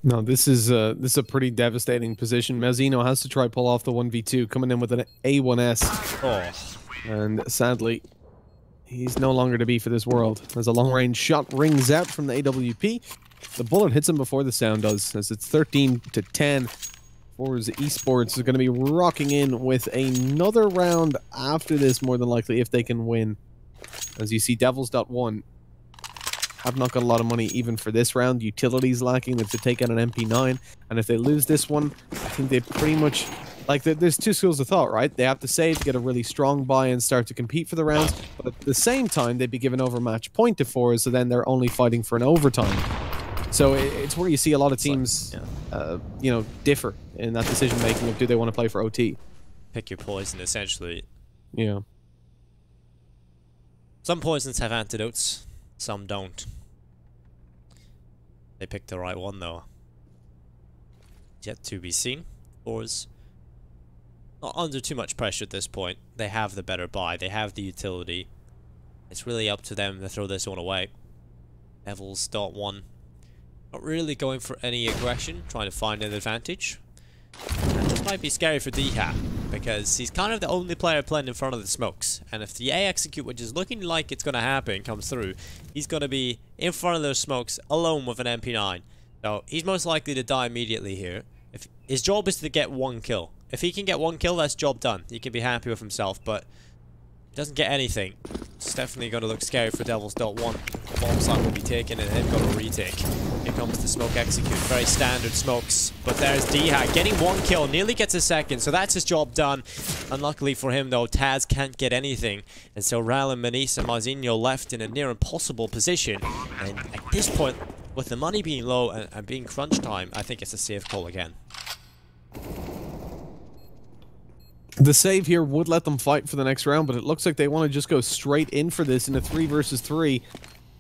Speaker 4: No, this is a pretty devastating position. Mazzino has to try pull off the 1v2, coming in with an A1S. Oh. And sadly, he's no longer to be for this world. As a long-range shot rings out from the AWP, the bullet hits him before the sound does, as it's 13-10. forZe Esports is going to be rocking in with another round after this, more than likely, if they can win. As you see, devils.one have not got a lot of money even for this round. Utilities lacking. They have to take out an MP9. And if they lose this one, I think they pretty much... Like, there's 2 schools of thought, right? They have to save to get a really strong buy and start to compete for the rounds. But at the same time, they'd be given overmatch point to forZe, so then they're only fighting for an overtime. So it's where you see a lot of teams, you know, differ in that decision making of do they want to play for OT.
Speaker 3: Pick your poison, essentially.
Speaker 4: Yeah.
Speaker 3: Some poisons have antidotes, some don't. They picked the right one, though. Yet to be seen. forZe not under too much pressure at this point. They have the better buy. They have the utility. It's really up to them to throw this one away. devils.one not really going for any aggression, trying to find an advantage. And this might be scary for D-Hat, because he's kind of the only player playing in front of the smokes. And if the A execute, which is looking like it's going to happen, comes through, he's going to be in front of those smokes alone with an MP9. So he's most likely to die immediately here. If his job is to get 1 kill. If he can get 1 kill, that's job done. He can be happy with himself, but he doesn't get anything. It's definitely going to look scary for devils.one. The bomb site will be taken and they've got a retake. Here comes the smoke execute. Very standard smokes. But there's D-Hat getting 1 kill. Nearly gets a second. So that's his job done. Unluckily for him though, Taz can't get anything. And so Rallen, Manisa, and Marzinho left in a near impossible position. And at this point, with the money being low and being crunch time, I think it's a safe call again.
Speaker 4: The save here would let them fight for the next round, but it looks like they want to just go straight in for this in a 3 versus 3.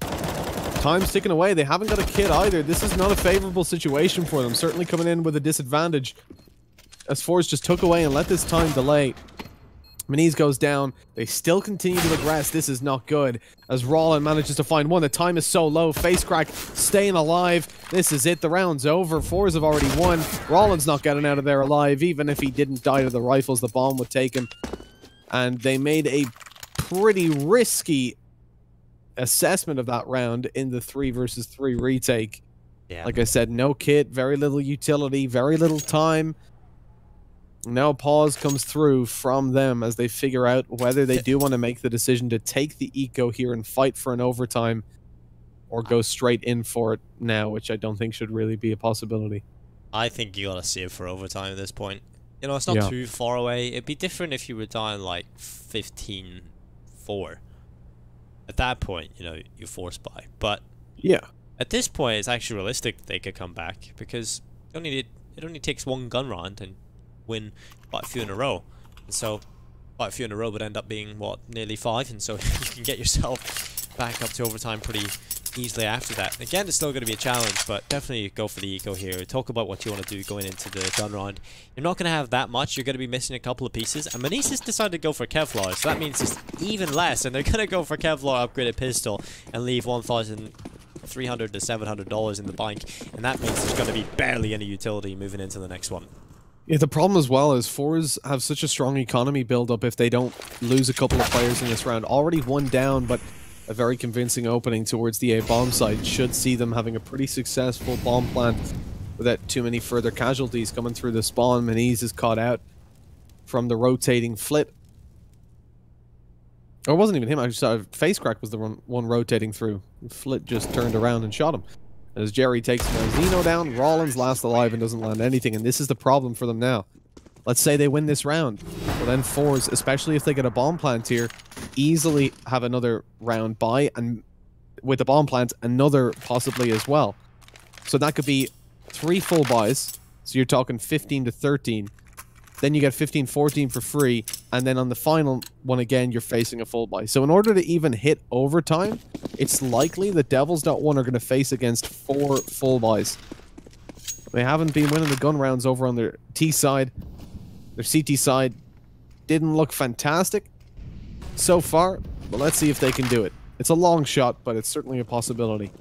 Speaker 4: Time's ticking away. They haven't got a kit either. This is not a favorable situation for them. Certainly coming in with a disadvantage, as forZe just took away and let this time delay. Maniz goes down. They still continue to aggress. This is not good. As Rallen manages to find one. The time is so low. FaceCrack staying alive. This is it. The round's over. forZe have already won. Rallen's not getting out of there alive. Even if he didn't die to the rifles, the bomb would take him. And they made a pretty risky assessment of that round in the 3 versus 3 retake. Yeah. Like I said, no kit, very little utility, very little time. Now pause comes through from them as they figure out whether they do want to make the decision to take the eco here and fight for an overtime, or go straight in for it now, which I don't think should really be a possibility.
Speaker 3: I think you gotta save for overtime at this point. You know, it's not too far away. It'd be different if you were down like 15-4. At that point, you know, you force buy. But
Speaker 4: yeah,
Speaker 3: at this point, it's actually realistic they could come back, because it only takes 1 gun round and win quite a few in a row. And so quite a few in a row would end up being, what, nearly 5, and so you can get yourself back up to overtime pretty easily after that. Again, it's still going to be a challenge, but definitely go for the eco here. Talk about what you want to do going into the gun round. You're not going to have that much. You're going to be missing a couple of pieces, and Manise's decided to go for Kevlar, so that means it's even less, and they're going to go for Kevlar upgraded pistol and leave $1,300 to $700 in the bank, and that means there's going to be barely any utility moving into the next one.
Speaker 4: Yeah, the problem as well is forZe have such a strong economy build-up if they don't lose a couple of players in this round. Already one down, but a very convincing opening towards the A bomb site should see them having a pretty successful bomb plant without too many further casualties coming through the spawn. Manise is caught out from the rotating Flit. Or it wasn't even him, I just saw FaceCrack was the one rotating through. Flit just turned around and shot him. As Jerry takes Zeno down, Rollins last alive and doesn't land anything, and this is the problem for them now. Let's say they win this round. Well, then forZe, especially if they get a bomb plant here, easily have another round by, and with the bomb plant, another possibly as well. So that could be 3 full buys. So you're talking 15 to 13. Then you get 15-14 for free, and then on the final one again, you're facing a full buy. So in order to even hit overtime, it's likely that devils.one are going to face against 4 full buys. They haven't been winning the gun rounds over on their T side. Their CT side didn't look fantastic so far, but let's see if they can do it. It's a long shot, but it's certainly a possibility.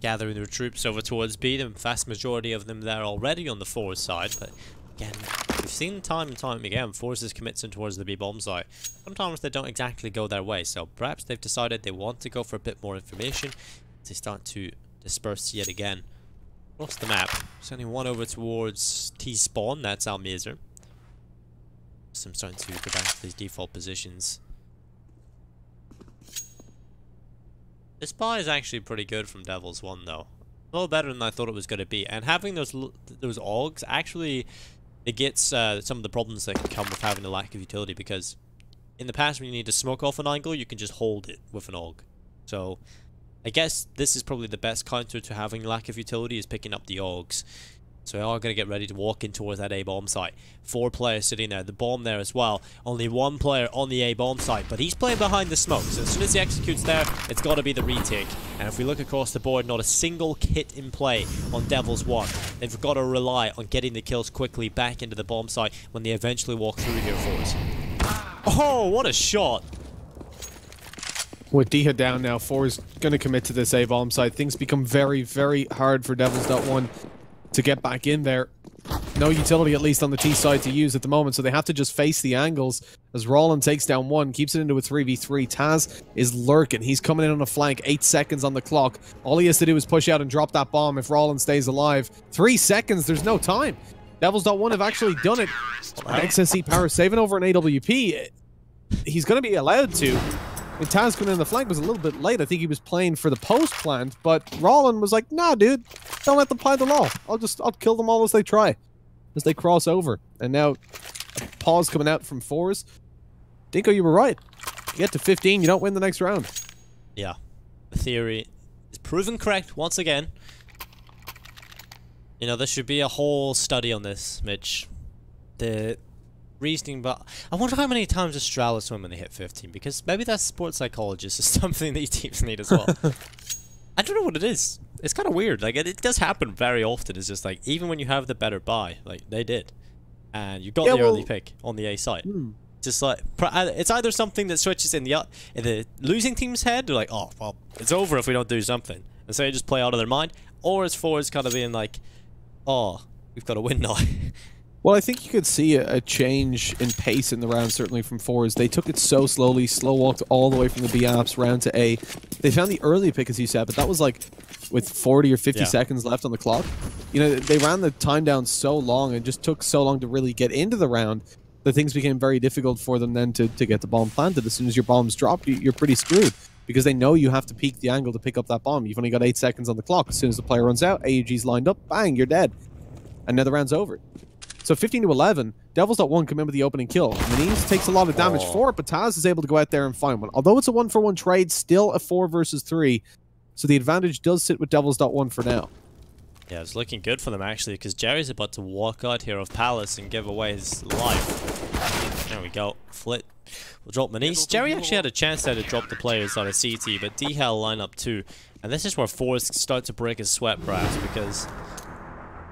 Speaker 3: Gathering their troops over towards B, the vast majority of them there already on the forZe side, but again, we've seen time and time again, forZe commits in towards the B bomb site. Sometimes they don't exactly go their way, so perhaps they've decided they want to go for a bit more information as they start to disperse yet again across the map. Sending one over towards T spawn, that's Almazer. So I'm starting to go back to these default positions. This buy is actually pretty good from devils.one though. A little better than I thought it was going to be. And having those AUGs actually negates some of the problems that can come with having a lack of utility, because in the past when you need to smoke off an angle, you can just hold it with an AUG. So I guess this is probably the best counter to having lack of utility, is picking up the AUGs. So we are going to get ready to walk in towards that A bomb site. 4 players sitting there, the bomb there as well. Only 1 player on the A bomb site, but he's playing behind the smoke. So as soon as he executes there, it's got to be the retake. And if we look across the board, not a single kit in play on devils.one. They've got to rely on getting the kills quickly back into the bomb site when they eventually walk through here for us. Oh, what a shot!
Speaker 4: With Diha down now, forZe going to commit to this A bomb site. Things become very, very hard for devils.one to get back in there. No utility, at least on the T side, to use at the moment, so they have to just face the angles as Roland takes down 1, keeps it into a 3v3. Taz is lurking. He's coming in on a flank, 8 seconds on the clock. All he has to do is push out and drop that bomb if Roland stays alive. 3 seconds, there's no time. devils.one have actually done it. XSC Power saving over an AWP. He's going to be allowed to. And Taz coming in the flank was a little bit late. I think he was playing for the post plant, but Roland was like, nah, dude, don't let them plant the law. I'll kill them all as they try, as they cross over. And now, a pause coming out from forZe. Dinko, you were right. You get to 15, you don't win the next round.
Speaker 3: Yeah, the theory is proven correct once again. You know, there should be a whole study on this, Mitch. The reasoning, but I wonder how many times Astralis win when they hit 15, because maybe that sports psychologist is something these teams need as well. I don't know what it is. It's kind of weird. Like, it does happen very often. It's just like, even when you have the better buy, like they did, and you got the early pick on the A side. Just like, it's either something that switches in the losing team's head, they're like, oh, well, it's over if we don't do something, and so they just play out of their mind, or it's forZe kind of being like, oh, we've got to win now.
Speaker 4: Well, I think you could see a change in pace in the round, certainly from forZe. They took it so slowly, slow walked all the way from the B apps round to A. They found the early pick, as you said, but that was like with 40 or 50 seconds left on the clock. You know, they ran the time down so long and just took so long to really get into the round that things became very difficult for them then to get the bomb planted. As soon as your bomb's dropped, you're pretty screwed, because they know you have to peek the angle to pick up that bomb. You've only got 8 seconds on the clock. As soon as the player runs out, AUG's lined up, bang, you're dead. And now the round's over. So 15 to 11, devils.one come in with the opening kill. Manise takes a lot of damage for it, but Taz is able to go out there and find one. Although it's a 1-for-1 trade, still a 4 versus 3. So the advantage does sit with devils.one for now.
Speaker 3: Yeah, it's looking good for them actually, because Jerry's about to walk out here of Palace and give away his life. There we go. Flit will drop Manise. Jerry actually had a chance there to drop the players out of CT, but D-Hell line up too. And this is where forZe start to break his sweat brass, because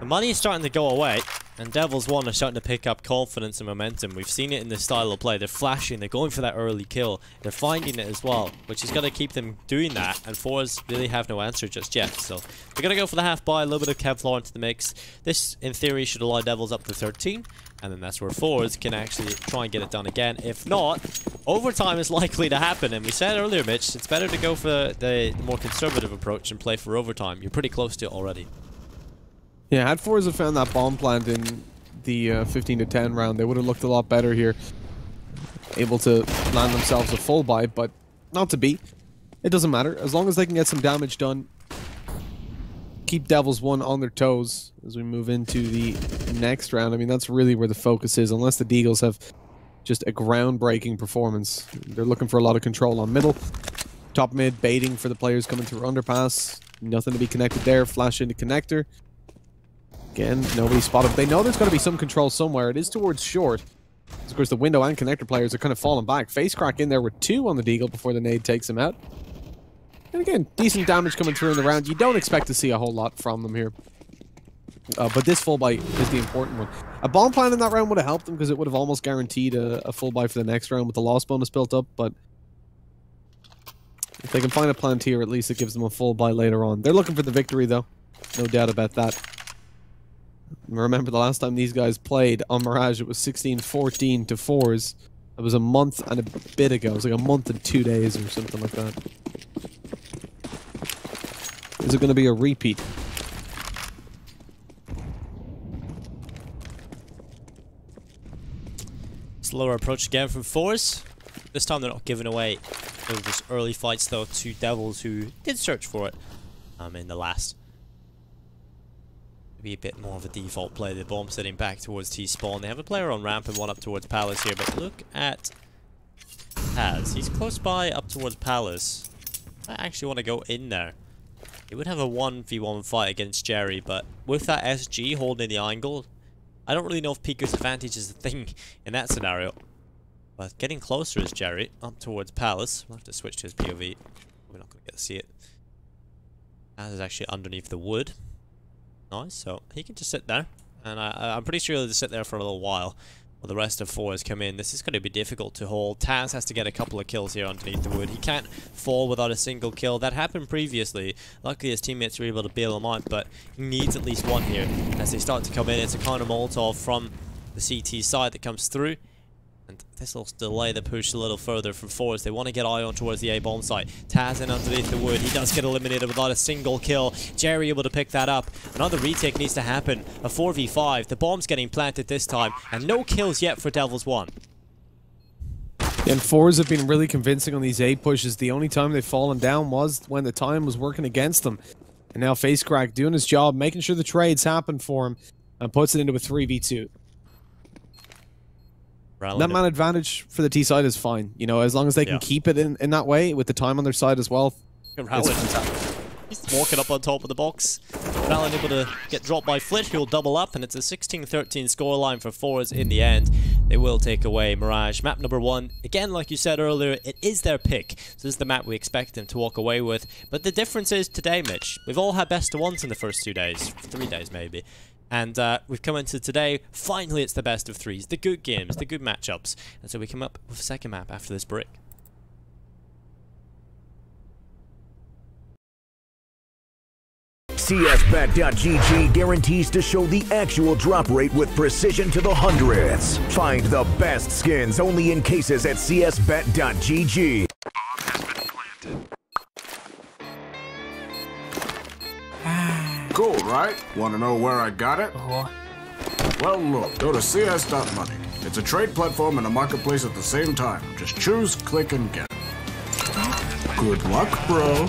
Speaker 3: the money is starting to go away, and devils.one are starting to pick up confidence and momentum. We've seen it in the style of play. They're flashing, they're going for that early kill, they're finding it as well, which is going to keep them doing that, and forZe really have no answer just yet. So they're going to go for the half buy, a little bit of Kevlar into the mix. This, in theory, should allow Devils up to 13, and then that's where forZe can actually try and get it done again. If not, overtime is likely to happen, and we said earlier, Mitch, it's better to go for the more conservative approach and play for overtime. You're pretty close to it already.
Speaker 4: Yeah, had forZe found that bomb plant in the 15-10 round, they would have looked a lot better here. Able to land themselves a full buy, but not to be. It doesn't matter. As long as they can get some damage done, keep devils.one on their toes as we move into the next round. I mean, that's really where the focus is, unless the Deagles have just a groundbreaking performance. They're looking for a lot of control on middle. Top mid, baiting for the players coming through underpass. Nothing to be connected there. Flash into connector. Again, nobody spotted. They know there's got to be some control somewhere. It is towards short. Of course, the window and connector players are kind of falling back. Face crack in there with 2 on the Deagle before the nade takes him out. And again, decent damage coming through in the round. You don't expect to see a whole lot from them here. But this full buy is the important one. A bomb plant in that round would have helped them, because it would have almost guaranteed a full buy for the next round with the loss bonus built up. But if they can find a plant here, at least it gives them a full buy later on. They're looking for the victory, though. No doubt about that. Remember the last time these guys played on Mirage, it was 16-14 to forZe. It was a month and a bit ago. It was like a month and 2 days or something like that. Is it going to be a repeat?
Speaker 3: Slower approach again from forZe. This time they're not giving away those early fights though to Devils, who did search for it in the last. Be a bit more of a default play. The bomb sitting back towards T-spawn. They have a player on ramp and one up towards Palace here, but look at Taz. He's close by up towards Palace. I actually want to go in there. He would have a 1v1 fight against Jerry, but with that SG holding the angle, I don't really know if Peeker's advantage is the thing in that scenario. But getting closer is Jerry up towards Palace. We'll have to switch to his POV. We're not going to get to see it. Taz is actually underneath the wood. Nice, so he can just sit there, and I'm pretty sure he'll just sit there for a little while while the rest of forZe come in. This is going to be difficult to hold. Taz has to get a couple of kills here underneath the wood. He can't fall without a single kill. That happened previously. Luckily his teammates were able to bail him out, but he needs at least one here as they start to come in. It's a counter Molotov from the CT side that comes through. And this will delay the push a little further from forZe. They want to get Ion towards the A-bomb site. Taz in underneath the wood. He does get eliminated without a single kill. Jerry able to pick that up. Another retake needs to happen. A 4v5. The bomb's getting planted this time. And no kills yet for devils.one.
Speaker 4: And forZe have been really convincing on these A pushes. The only time they've fallen down was when the time was working against them. And now Face Crack doing his job, making sure the trades happen for him, and puts it into a 3v2. That man advantage for the T side is fine, you know, as long as they can keep it in that way with the time on their side as well.
Speaker 3: He's walking up on top of the box. Rallin able to get dropped by Flit, who'll double up, and it's a 16-13 scoreline for forZe in the end. They will take away Mirage. Map number 1, again, like you said earlier, it is their pick. So this is the map we expect them to walk away with. But the difference is today, Mitch, we've all had best of ones in the first 2 days, 3 days maybe. And we've come into today, finally it's the best of 3s, the good games, the good matchups. And so we come up with a second map after this break.
Speaker 1: CSBet.GG guarantees to show the actual drop rate with precision to the hundreds. Find the best skins only in cases at CSBet.GG.
Speaker 2: Cool, right? Want to know where I got it? Well, look, go to CS.money. It's a trade platform and a marketplace at the same time. Just choose, click, and get. Good luck, bro.